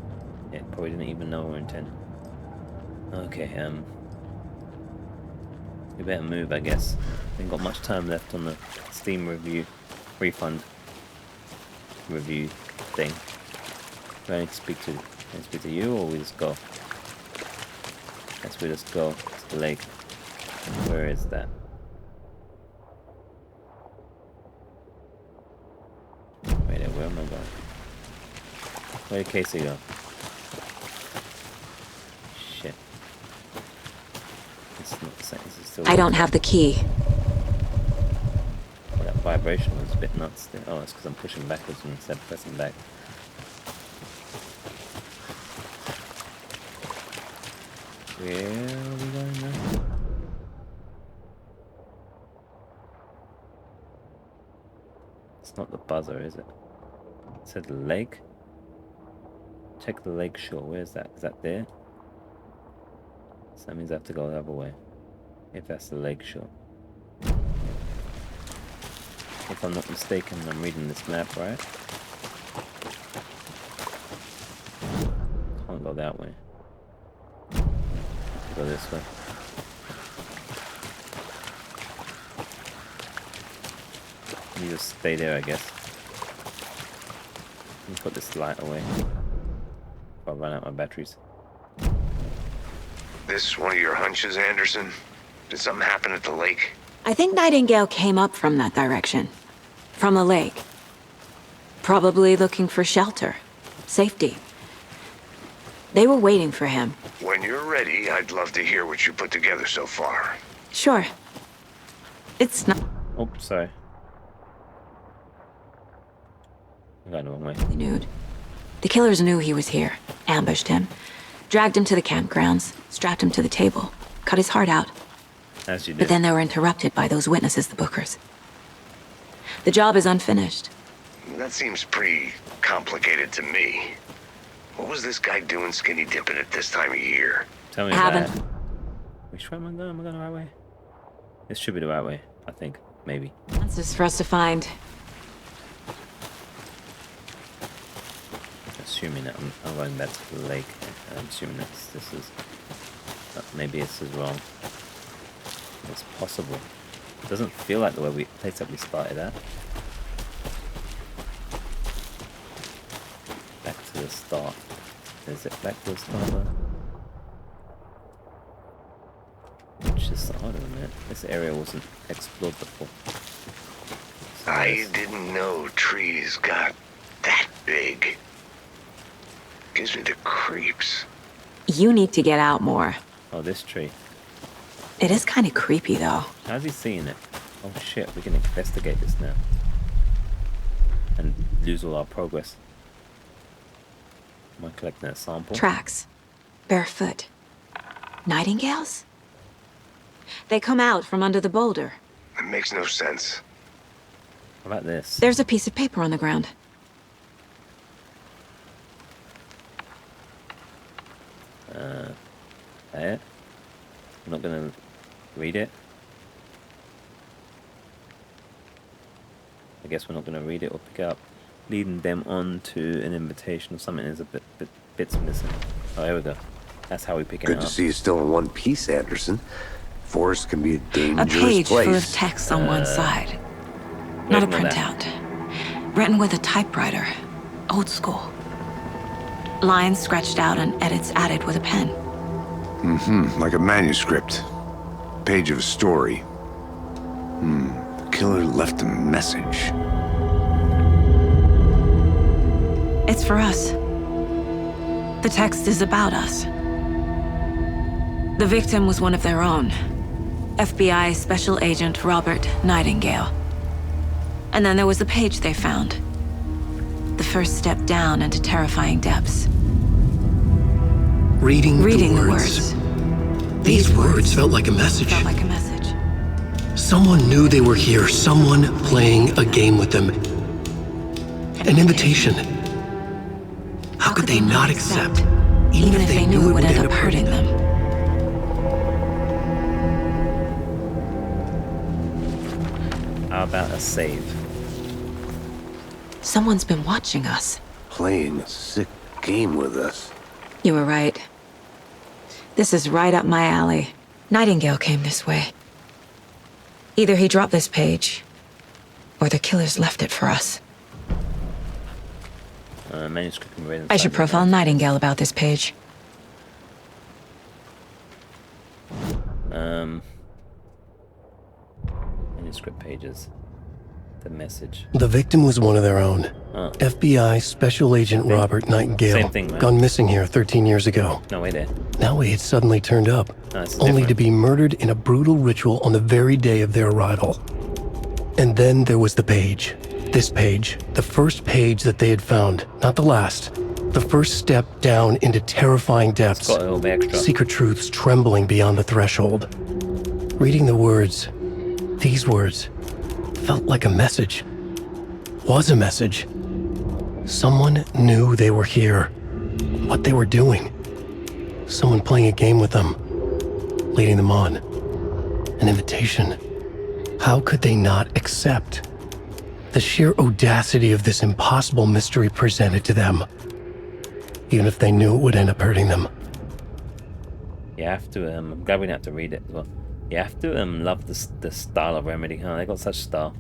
it probably didn't even know were intended. Okay, we better move, I guess. We ain't got much time left on the Steam refund review thing. Do I need to speak to you, or we just go? Guess we just go to the lake. Where is that? Wait, where am I going? Where did Casey go? Shit. It's not the same. This is still I don't have the key. Oh, that vibration was a bit nuts there. Oh, it's because I'm pushing backwards instead of pressing back. Where are we going now? It's not the buzzer, is it? It said the lake. Check the lake shore. Where is that? Is that there? So that means I have to go the other way. If that's the lake shore. If I'm not mistaken, I'm reading this map right. that way. Go this way. You just stay there, I guess. And put this light away. If I run out my batteries. This one of your hunches, Anderson? Did something happen at the lake? I think Nightingale came up from that direction. From the lake. Probably looking for shelter. Safety. They were waiting for him. When you're ready, I'd love to hear what you put together so far. Sure. It's not... Oh, sorry. I got the wrong way. Nude. The killers knew he was here, ambushed him, dragged him to the campgrounds, strapped him to the table, cut his heart out. As you did. But then they were interrupted by those witnesses, the Bookers. The job is unfinished. That seems pretty complicated to me. What was this guy doing skinny dipping at this time of year? Tell me about it. Which way am I going? Am I going the right way? This should be the right way, I think. Maybe. Answers for us to find. Assuming that I'm going back to the lake. I'm assuming that this is... maybe this is wrong. It's possible. It doesn't feel like the place that we started at. Back to the start. Is it back to the start though? Which is harder than that. This area wasn't explored before. So I didn't know trees got that big. Gives me the creeps. You need to get out more. Oh, this tree. It is kind of creepy, though. How's he seeing it? Oh shit, we can investigate this now. And lose all our progress. Am I collecting a sample? Tracks. Barefoot. Nightingales? They come out from under the boulder. It makes no sense. How about this? There's a piece of paper on the ground. That? I'm not gonna read it. I guess we're not gonna read it or pick it up. Leading them on to an invitation or something. There's a bits missing. Oh, here we go. That's how we pick it up. Good to see you still in one piece, Anderson. Forest can be a dangerous A page place. full of text on one side. Not a printout. Written with a typewriter. Old school. Lines scratched out and edits added with a pen. Like a manuscript. Page of a story. The killer left a message. It's for us. The text is about us. The victim was one of their own. FBI Special Agent Robert Nightingale. And then there was the page they found. The first step down into terrifying depths. Reading the words. These words felt like a message. Someone knew they were here. Someone playing a game with them. An invitation. How could they not accept, even if they knew it would end up hurting them? How about a save? Someone's been watching us. Playing a sick game with us. You were right. This is right up my alley. Nightingale came this way. Either he dropped this page, or the killers left it for us. Manuscript can be read I should profile Nightingale about this page. Manuscript pages. The message. The victim was one of their own. FBI Special Agent Robert Nightingale. Same thing, man. Gone missing here 13 years ago. No way there. Now he had suddenly turned up, it's only different. to be murdered in a brutal ritual on the very day of their arrival. And then there was the page. This page, the first page that they had found, not the last. The first step down into terrifying depths. Got a little bit extra. Secret truths trembling beyond the threshold. Reading the words, these words, felt like a message. Was a message. Someone knew they were here. What they were doing. Someone playing a game with them. Leading them on. An invitation. How could they not accept? The sheer audacity of this impossible mystery presented to them. even if they knew it would end up hurting them. You have to, I'm glad we didn't have to read it as well. You have to love the style of Remedy, huh? They got such style.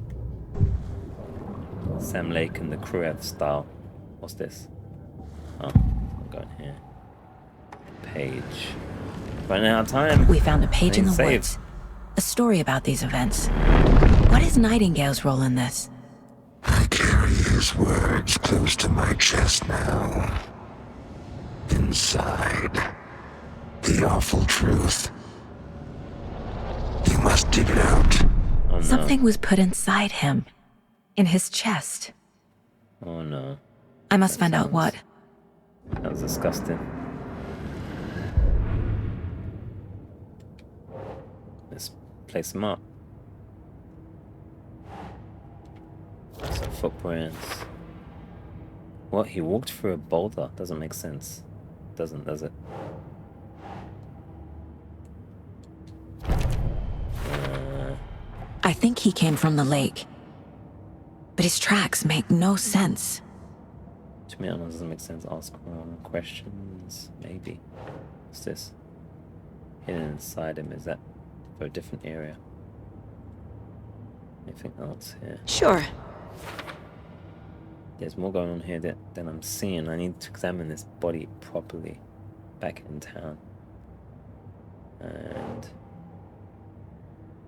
Sam Lake and the crew have style. What's this? Oh, I'm going here. Page. Running out of time. We found a page in the Save. woods. A story about these events. What is Nightingale's role in this? I carry his words close to my chest now. Inside, the awful truth. You must dig it out. Oh, no. Something was put inside him. In his chest. Oh no. I must find out what. That was disgusting. Let's place them up. Some footprints. What? He walked through a boulder? Doesn't make sense. Doesn't, does it? I think he came from the lake. But his tracks make no sense. To me, it doesn't make sense. Ask more questions. Maybe. What's this? Hidden inside him. Is that for a different area? Anything else here? Sure. There's more going on here than I'm seeing. I need to examine this body properly. Back in town. And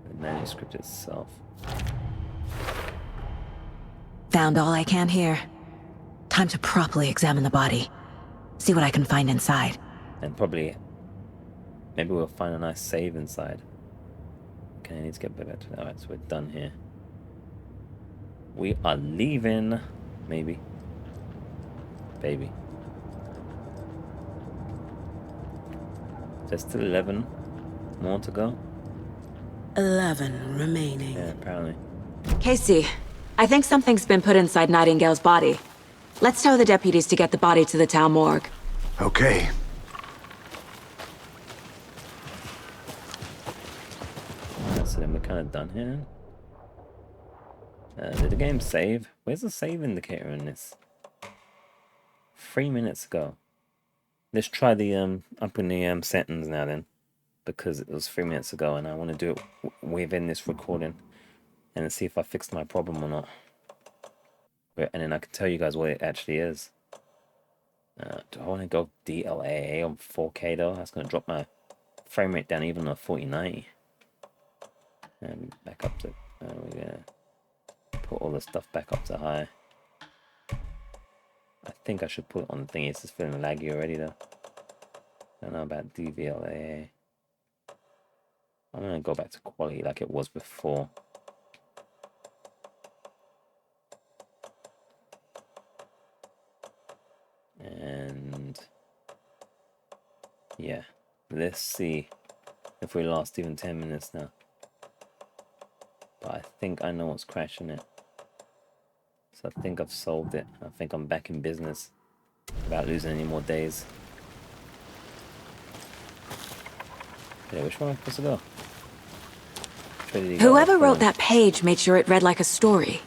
the manuscript itself. Found all I can here. Time to properly examine the body. See what I can find inside. And probably, maybe we'll find a nice save inside. Okay, I need to get back to that. Alright, so we're done here. We are leaving. Maybe. Baby. There's still 11 more to go. 11 remaining. Yeah, apparently. Casey, I think something's been put inside Nightingale's body. Let's tell the deputies to get the body to the town morgue. Okay. So then we're kind of done here. Did the game save? Where's the save indicator in this? 3 minutes ago. Let's try the up in the settings now then, because it was 3 minutes ago, and I want to do it within this recording, and see if I fixed my problem or not. And then I can tell you guys what it actually is. Do I want to go DLAA on 4K though? That's going to drop my frame rate down even to 4090. And back up to, we're going to put all the stuff back up to high. I think I should put it on the thing. It's just feeling laggy already though. I don't know about DVLAA. I'm going to go back to quality like it was before. And yeah, let's see if we last even 10 minutes now. But I think I know what's crashing it. So I think I've solved it. I think I'm back in business without losing any more days. Yeah, which one am I supposed to go? Whoever wrote that page made sure it read like a story.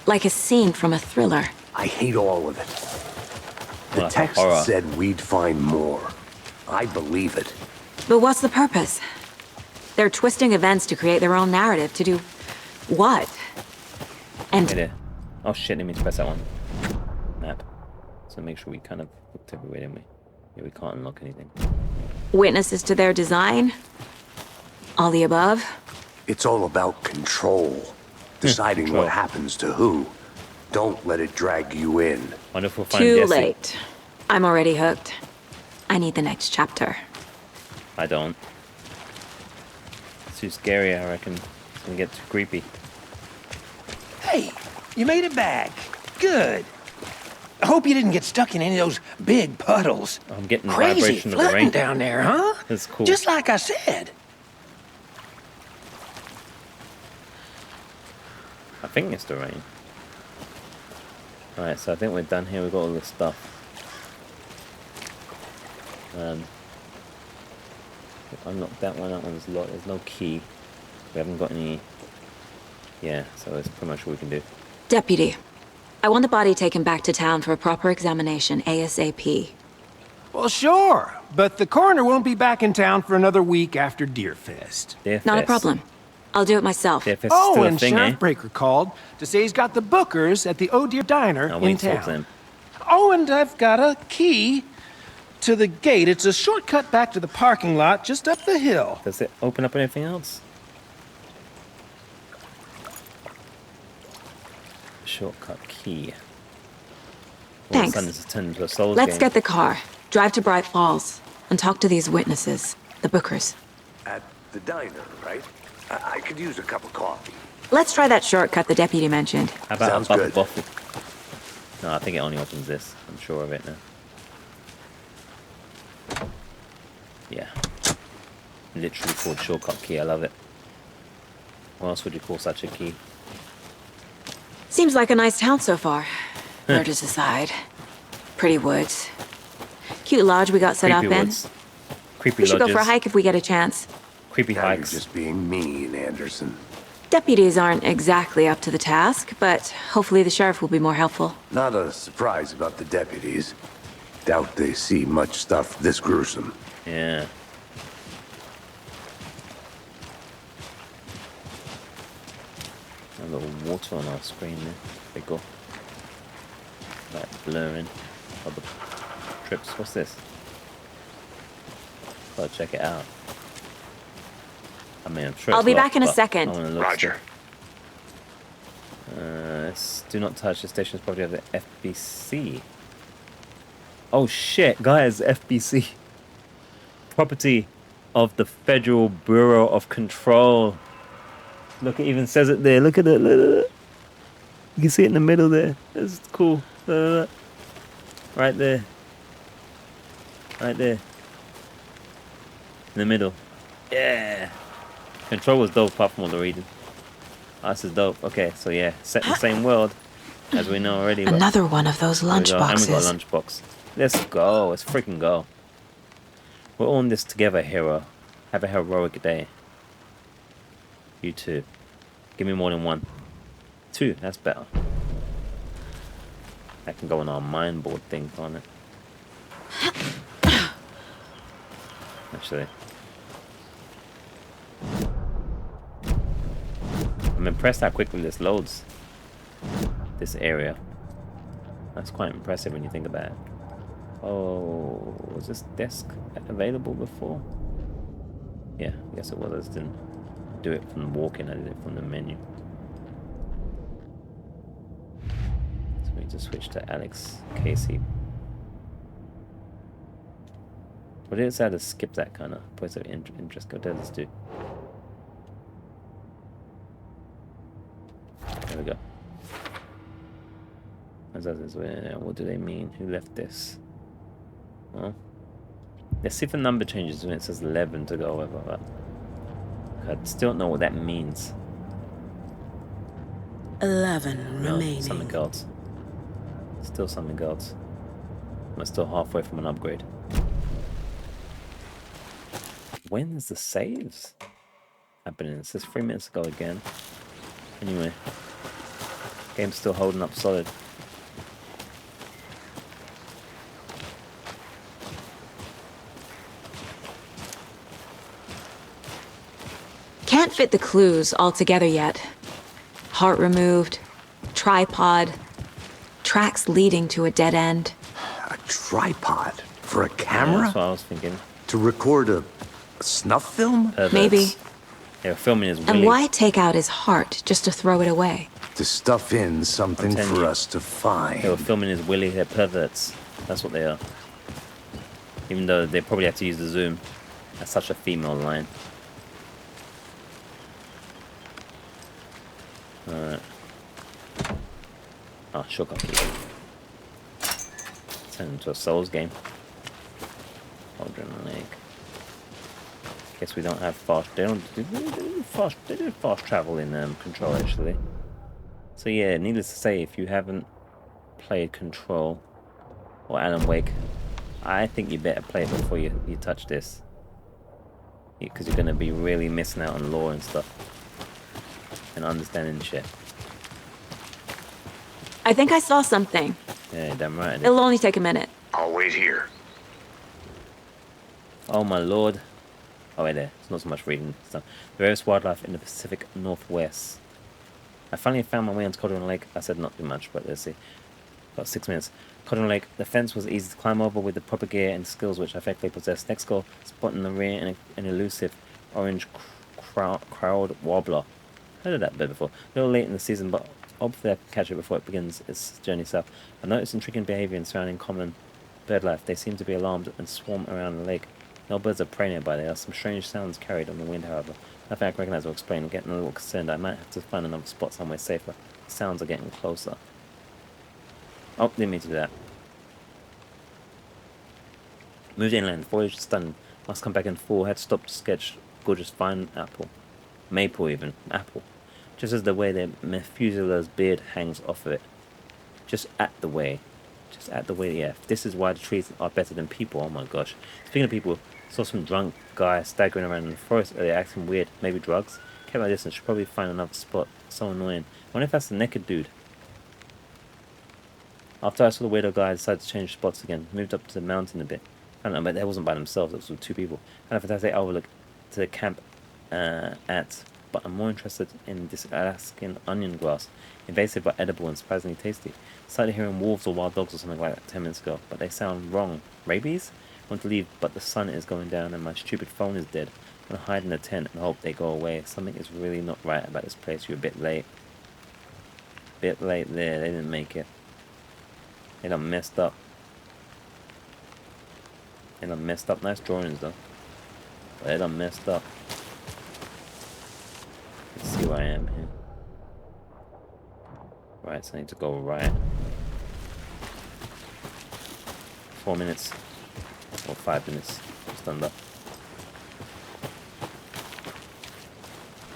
Like a scene from a thriller. I hate all of it. The Like text horror. said we'd find more. I believe it. But what's the purpose? They're twisting events to create their own narrative to do what? And Hey there. Oh shit, didn't mean to press that one. Map. So make sure we kind of looked everywhere, didn't we? Yeah, we can't unlock anything. witnesses to their design? All the above? It's all about control. Deciding control. what happens to who. Don't let it drag you in. Wonder if we'll find Too Jesse. late. I'm already hooked. I need the next chapter. I don't. It's too scary, I reckon. It's gonna get too creepy. Hey, you made it back. Good. I hope you didn't get stuck in any of those big puddles. I'm getting the Crazy vibration of the flooding rain. down there, huh? That's cool. Just like I said. I think it's the rain. Alright, so I think we're done here. We've got all this stuff. Unlock that one. That one's locked. There's no key. We haven't got any. Yeah, so that's pretty much what we can do. Deputy, I want the body taken back to town for a proper examination ASAP. Well, sure, but the coroner won't be back in town for another week after Deerfest. Not a problem. I'll do it myself. Deerfest is Oh, still a and thing, Sheriff eh? Breaker called to say he's got the Bookers at the Oh Deer Diner I'll wait in till town. then. Oh, and I've got a key to the gate. It's a shortcut back to the parking lot just up the hill. Does it open up anything else? Shortcut key. All of a Thanks. sudden this has turned into a Souls Let's game. get the car, drive to Bright Falls, and talk to these witnesses, the Bookers. At the diner, right? I could use a cup of coffee. Let's try that shortcut the deputy mentioned. How about Sounds a bubble good. bottle? No, I think it only opens this. I'm sure of it now. Yeah. Literally called shortcut key. I love it. What else would you call such a key? Seems like a nice town so far. Murders aside. Pretty woods. Cute lodge we got set Creepy up in. woods. Creepy We should lodges. go for a hike if we get a chance. Creepy Now you're hikes. just being mean, Anderson. Deputies aren't exactly up to the task, but hopefully the sheriff will be more helpful. Not a surprise about the deputies. Doubt they see much stuff this gruesome. Yeah. A little water on our screen there. Pretty cool. Like blurring of the trips. What's this? Gotta check it out. I mean, I'm sure I'll it's be locked, back in a but second. I wanna look Roger. do not touch the station's property of the FBC. Oh shit, guys, FBC. Property of the Federal Bureau of Control. Look, it even says it there. Look at it. Look. You can see it in the middle there. That's cool. Right there. Right there. In the middle. Yeah. Control was dope apart from all the reading. Oh, this is dope. Okay, so yeah, set in the same world as we know already. But Another one of those there we lunch go. And we got a boxes. lunchbox. Let's go. Let's freaking go. We're all in this together, hero. Have a heroic day. You too. Give me more than one. Two, that's better. That can go on our mind board thing, can't it? Actually. I'm impressed how quickly this loads. This area. That's quite impressive when you think about it. Oh, was this desk available before? Yeah, I guess it was. I just didn't do it from walking, I did it from the menu. So we just switch to Alex Casey. But it's had to skip that kind of points of interest. Go let's do. There we go. What do they mean? Who left this? Well, let's see if the number changes when it says 11 to go over that. I still don't know what that means. 11 No, remaining. something else. Still something else. I'm still halfway from an upgrade. When is the saves happening? It says 3 minutes ago again. Anyway, game's still holding up solid. Can't fit the clues all together yet. Heart removed, tripod, tracks leading to a dead end. A tripod? For a Yeah, camera? that's what I was thinking. To record a snuff film? Perverts. Maybe. They were filming his And Willy. why take out his heart just to throw it away? To stuff in something I'm telling for you. us to find. They were filming his Willy. They're perverts. That's what they are. Even though they probably have to use the zoom. That's such a female line. Alright. Oh, shotgun key. Turn into a Souls game. Cauldron Lake. Guess we don't have fast. They do fast travel in Control actually. So yeah, needless to say, if you haven't played Control or Alan Wake, I think you better play it before you touch this, because you're gonna be really missing out on lore and stuff and understanding shit. I think I saw something. Yeah, damn right. I did. It'll only take a minute. I'll wait here. Oh my lord. Oh wait, there. It's not so much reading stuff. Various wildlife in the Pacific Northwest. I finally found my way onto Cauldron Lake. I said not too much, but let's see. About 6 minutes. Cauldron Lake. The fence was easy to climb over with the proper gear and skills which I effectively possessed. Next goal, spot in the rear an elusive orange crowd wobbler. Heard of that bit before. A little late in the season, but hopefully I can catch it before it begins its journey south. I noticed intriguing behavior in surrounding common bird life. They seem to be alarmed and swarm around the lake. No birds are prey nearby. There are some strange sounds carried on the wind, however. Nothing I can recognize or explain. I'm getting a little concerned. I might have to find another spot somewhere safer. The sounds are getting closer. Oh, didn't mean to do that. Moved inland. Foliage stunned. Must come back in full. Had stopped to sketch gorgeous fine apple. Maple even. Apple. Just as the way that Methuselah's beard hangs off of it. Just at the way, yeah. This is why the trees are better than people. Oh my gosh. Speaking of people, saw some drunk guy staggering around in the forest earlier, acting weird. Maybe drugs? Kept my distance. Should probably find another spot. So annoying. I wonder if that's the naked dude. After I saw the weirdo guy, I decided to change spots again. Moved up to the mountain a bit. I don't know, but that wasn't by themselves. It was with two people. Had a fantastic overlook to the camp but I'm more interested in this Alaskan onion grass. Invasive but edible and surprisingly tasty. Started hearing wolves or wild dogs or something like that 10 minutes ago, but they sound wrong. Rabies? I want to leave, but the sun is going down and my stupid phone is dead. I'm going to hide in the tent and hope they go away. Something is really not right about this place. You're a bit late. Bit late there. They didn't make it. They done messed up. They done messed up. Nice drawings though. But they done messed up. Let's see where I am here. Right, so I need to go right. 4 minutes. Or 5 minutes. Just under.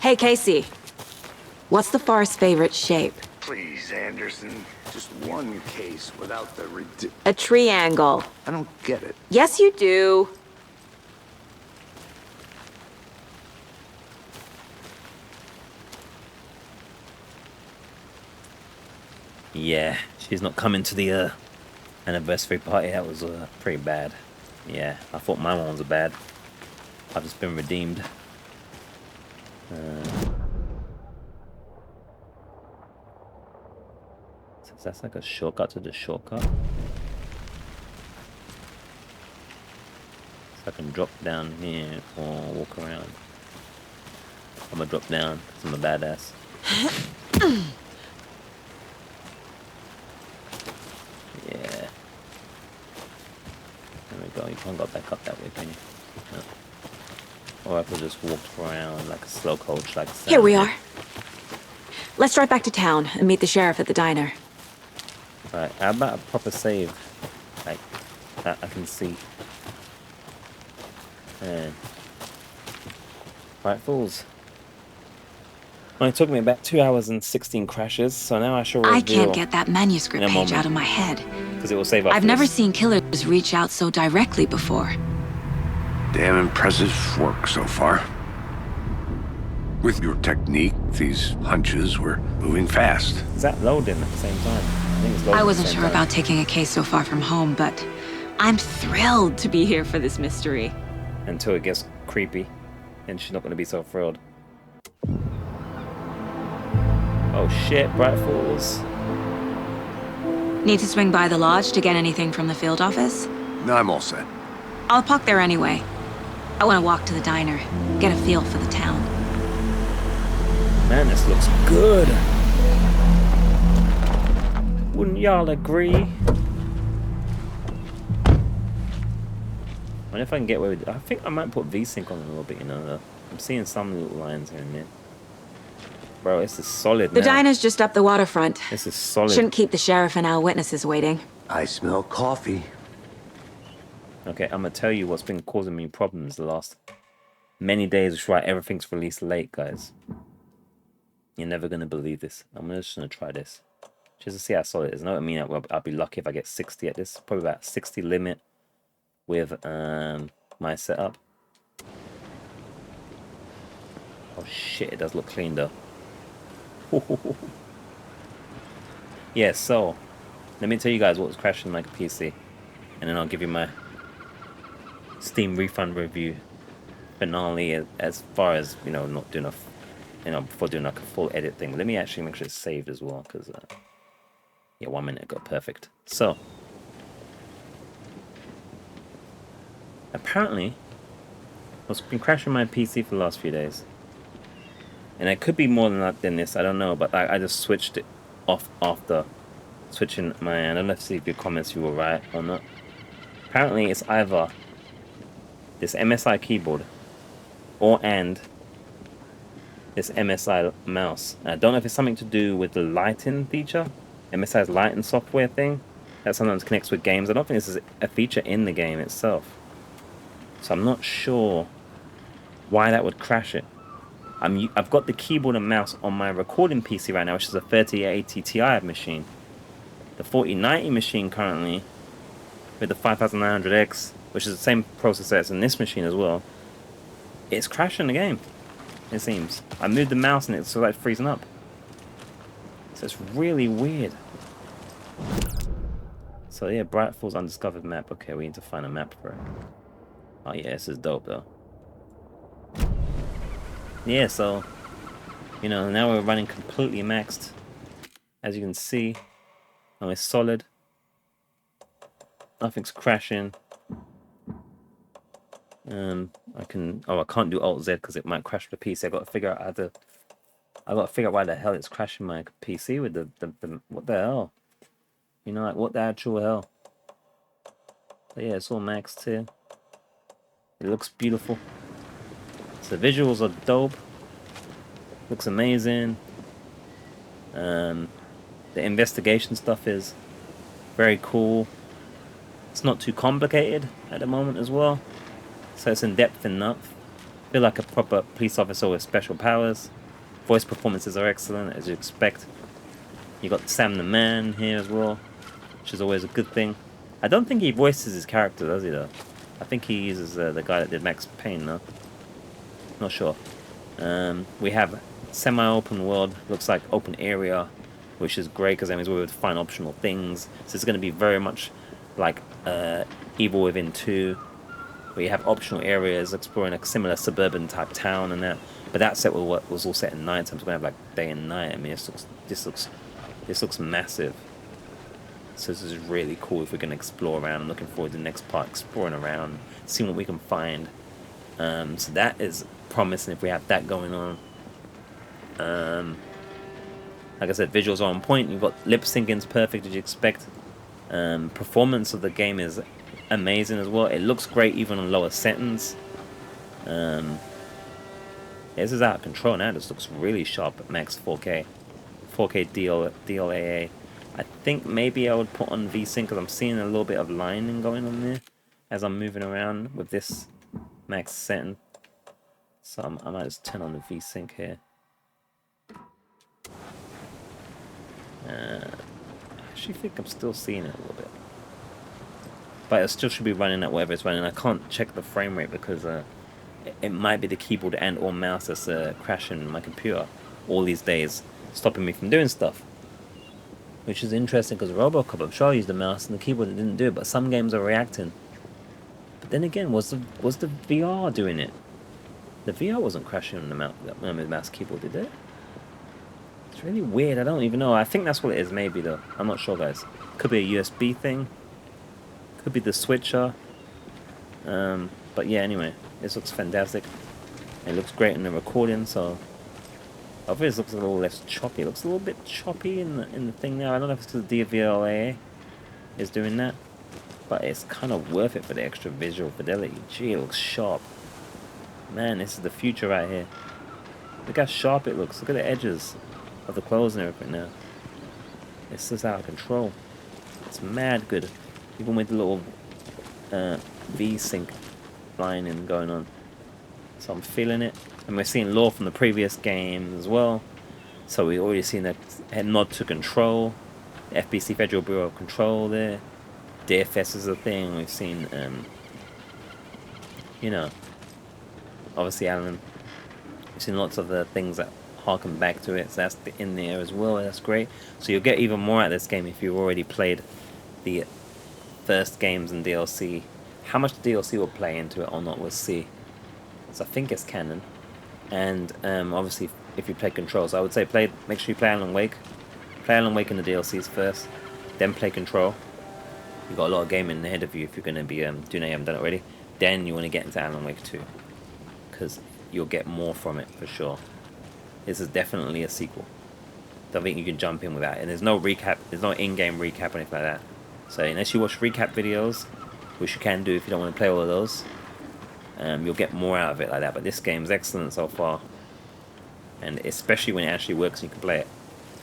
Hey, Casey. What's the forest's favorite shape? Please, Anderson. Just one case without the A triangle. I don't get it. Yes, you do. Yeah, she's not coming to the anniversary party. That was pretty bad. Yeah, I thought my ones were bad. I've just been redeemed. So that's like a shortcut to the shortcut. So I can drop down here or walk around. I'm gonna drop down because I'm a badass. Yeah. There we go. You can't go back up that way, can you? No. Or I could just walk around like a slow coach, like Here we are. Let's drive back to town and meet the sheriff at the diner. Right, how about a proper save? Like, that I can see. Right, fools. Only took me about 2 hours and 16 crashes, so now I shall reveal. I can't get that manuscript page out of my head. Because it will save up. I've never seen killers reach out so directly before. Damn impressive work so far. With your technique, these hunches were moving fast. Is that loading at the same time? I think it's loading. I wasn't sure about taking a case so far from home, but I'm thrilled to be here for this mystery. Until it gets creepy, and she's not going to be so thrilled. Oh shit, Bright Falls. Need to swing by the lodge to get anything from the field office? No, I'm all set. I'll park there anyway. I want to walk to the diner, get a feel for the town. Man, this looks good. Wouldn't y'all agree? I wonder if I can get away with it. I think I might put VSync on a little bit, you know. I'm seeing some little lines here and there. Bro, this is solid now. The diner's just up the waterfront. This is solid. Shouldn't keep the sheriff and our witnesses waiting. I smell coffee. Okay, I'm gonna tell you what's been causing me problems the last many days, which is why everything's released late, guys. You're never gonna believe this. I'm just gonna try this. Just to see how solid it is. You know what I mean? I'll be lucky if I get 60 at this. Probably about 60 limit with my setup. Oh shit, it does look clean though. Yeah, so let me tell you guys what was crashing my PC, and then I'll give you my Steam refund review finale as far as, you know, not doing before doing like a full edit thing. Let me actually make sure it's saved as well, because yeah, 1 minute ago, perfect. So apparently what's been crashing my PC for the last few days, and it could be more than this, I don't know, but I just switched it off after switching my, I don't know if your comments you were right or not. Apparently it's either this MSI keyboard and this MSI mouse. I don't know if it's something to do with the lighting feature, MSI's lighting software thing that sometimes connects with games. I don't think this is a feature in the game itself, so I'm not sure why that would crash it. I've got the keyboard and mouse on my recording PC right now, which is a 3080 Ti machine. The 4090 machine currently, with the 5900X, which is the same processor as in this machine as well, it's crashing the game, it seems. I moved the mouse and it's sort of like freezing up. So it's really weird. So yeah, Brightfall's undiscovered map. Okay, we need to find a map for it. Oh yeah, this is dope though. Yeah, so, you know, now we're running completely maxed, as you can see, and we're solid. Nothing's crashing. I can't do Alt Z because it might crash the PC. I got to figure out why the hell it's crashing my PC with the what the hell? You know, like what the actual hell? But yeah, it's all maxed here. It looks beautiful. So the visuals are dope. Looks amazing. The investigation stuff is very cool. It's not too complicated at the moment as well, so it's in depth enough. Feel like a proper police officer with special powers. Voice performances are excellent, as you expect. You got Sam the Man here as well, which is always a good thing. I don't think he voices his character, does he though? I think he uses the guy that did Max Payne though. Not sure. We have semi-open world, looks like open area, which is great because that means we would find optional things. So it's going to be very much like Evil Within 2, where you have optional areas exploring a similar suburban type town and that. But that set was all set in night time, so we're going to have like day and night. I mean, this looks massive. So this is really cool if we're going to explore around. I'm looking forward to the next part, exploring around, seeing what we can find. So that is promising if we have that going on. Like I said, visuals are on point. You've got lip syncing's perfect as you expect. Performance of the game is amazing as well. It looks great even on lower settings. This is out of control now. This looks really sharp at max 4K. 4K DLAA. I think maybe I would put on VSync because I'm seeing a little bit of lining going on there as I'm moving around with this max setting. So I might just turn on the VSync here. I actually think I'm still seeing it a little bit. But it still should be running at whatever it's running. I can't check the frame rate because it might be the keyboard and or mouse that's crashing my computer all these days, stopping me from doing stuff. Which is interesting because Robocop, I'm sure I used the mouse and the keyboard that didn't do it, but some games are reacting. But then again, was the VR doing it? The VR wasn't crashing on the mouse keyboard, did it? It's really weird, I don't even know. I think that's what it is, maybe though. I'm not sure, guys. Could be a USB thing. Could be the switcher. But yeah, anyway, this looks fantastic. It looks great in the recording, so obviously it looks a little less choppy. It looks a little bit choppy in the thing now. I don't know if it's because the DVLA is doing that, but it's kind of worth it for the extra visual fidelity. Gee, it looks sharp. Man, this is the future right here. Look how sharp it looks. Look at the edges of the clothes and everything now. It's just out of control. It's mad good. Even with the little V-Sync lining going on. So I'm feeling it. And we're seeing lore from the previous game as well. So we've already seen a nod to Control. The FBC Federal Bureau of Control there. DFS is a thing. We've seen, you know, obviously Alan. We've seen lots of the things that harken back to it. So that's in there as well. That's great. So you'll get even more out of this game if you've already played the first games and DLC. How much the DLC will play into it or not, we'll see. So I think it's canon. And obviously, if you play Control, so I would say make sure you play Alan Wake. Play Alan Wake in the DLCs first, then play Control. You've got a lot of gaming ahead of you if you're going to be doing it, you haven't done it already. Then you want to get into Alan Wake 2, because you'll get more from it for sure. This is definitely a sequel. Don't think you can jump in without it. And there's no recap, there's no in-game recap or anything like that. So unless you watch recap videos, which you can do if you don't want to play all of those, you'll get more out of it like that. But this game's excellent so far, and especially when it actually works and you can play it,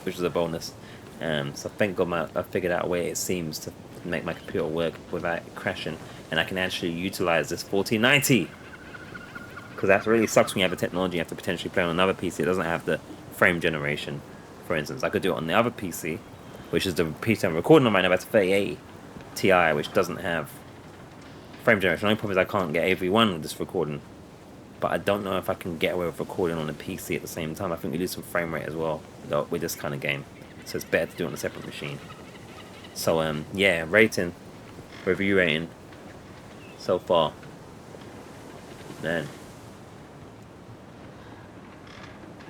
which is a bonus. So thank God I figured out a way it seems to make my computer work without crashing, and I can actually utilize this 1490. Because that really sucks when you have the technology you have to potentially play on another PC. It doesn't have the frame generation. For instance, I could do it on the other PC, which is the PC I'm recording on right now. That's 3080 Ti, which doesn't have frame generation. The only problem is I can't get AV1 with this recording. But I don't know if I can get away with recording on a PC at the same time. I think we lose some frame rate as well with this kind of game. So it's better to do it on a separate machine. So yeah, review rating so far. Man.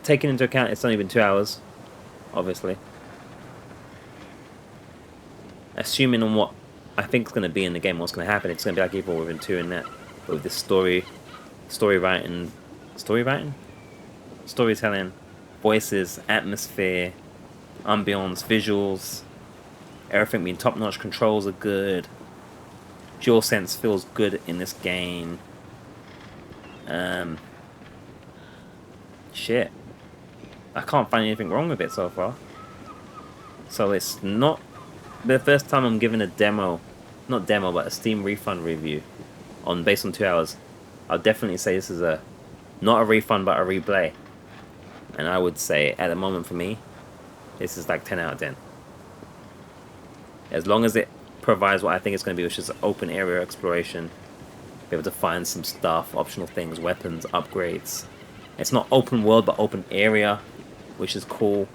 Taking into account it's only been 2 hours, obviously. Assuming on what I think is going to be in the game, what's going to happen, it's going to be like Evil Within 2 in that. But with this storytelling, voices, atmosphere, ambience, visuals, everything being top-notch, controls are good, DualSense feels good in this game. Shit, I can't find anything wrong with it so far. So it's not the first time I'm giving a but a Steam refund review based on 2 hours. I'll definitely say this is not a refund but a replay. And I would say at the moment for me, this is like 10 out of 10. As long as it provides what I think it's going to be, which is open area exploration, be able to find some stuff, optional things, weapons, upgrades. It's not open world but open area, which is cool.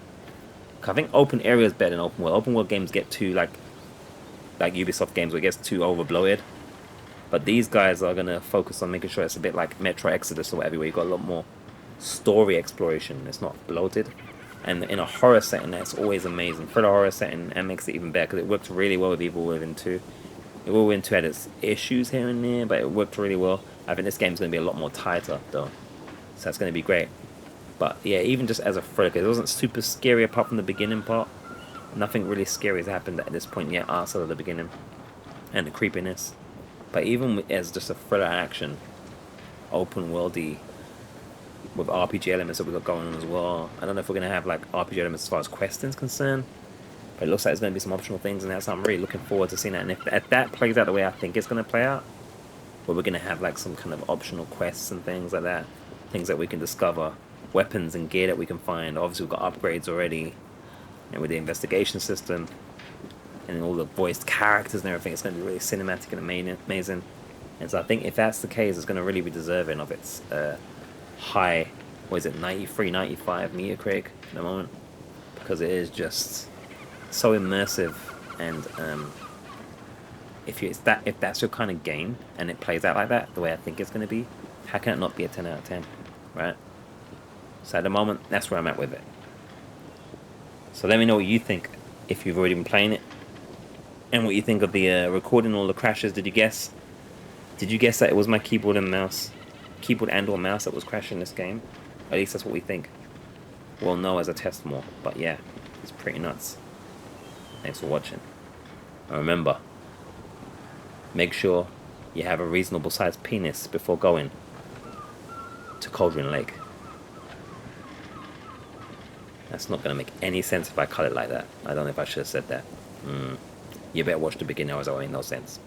I think open area is better than open world. Open world games get too like Ubisoft games where it gets too overbloated. But these guys are going to focus on making sure it's a bit like Metro Exodus or whatever, where you've got a lot more story exploration. It's not bloated. And in a horror setting, that's always amazing. For the horror setting, that makes it even better because it worked really well with Evil Within 2. Evil Within 2 had its issues here and there, but it worked really well. I think this game's going to be a lot more tighter, though. So that's going to be great. But yeah, even just as a thriller, because it wasn't super scary apart from the beginning part. Nothing really scary has happened at this point yet, outside of the beginning and the creepiness. But even as just a thriller action, open worldy, with RPG elements that we've got going on as well. I don't know if we're going to have like RPG elements as far as questing is concerned, but it looks like there's going to be some optional things, and that's I'm really looking forward to seeing that. And if that plays out the way I think it's going to play out, where we're going to have like some kind of optional quests and things like that, things that we can discover, weapons and gear that we can find. Obviously we've got upgrades already, and with the investigation system and all the voiced characters and everything, it's going to be really cinematic and amazing. And so I think if that's the case, it's going to really be deserving of its high, what is it, 93, 95 Metacritic at the moment, because it is just so immersive. And if that's your kind of game and it plays out like that, the way I think it's going to be, how can it not be a 10 out of 10, right? So at the moment, that's where I'm at with it. So let me know what you think if you've already been playing it, and what you think of the recording, all the crashes. Did you guess that it was my keyboard and or mouse that was crashing this game? At least that's what we think. We'll know as I test more, but yeah, it's pretty nuts. Thanks for watching. And remember, make sure you have a reasonable sized penis before going to Cauldron Lake. That's not going to make any sense if I cut it like that. I don't know if I should have said that. You better watch the beginning, otherwise it will make no sense.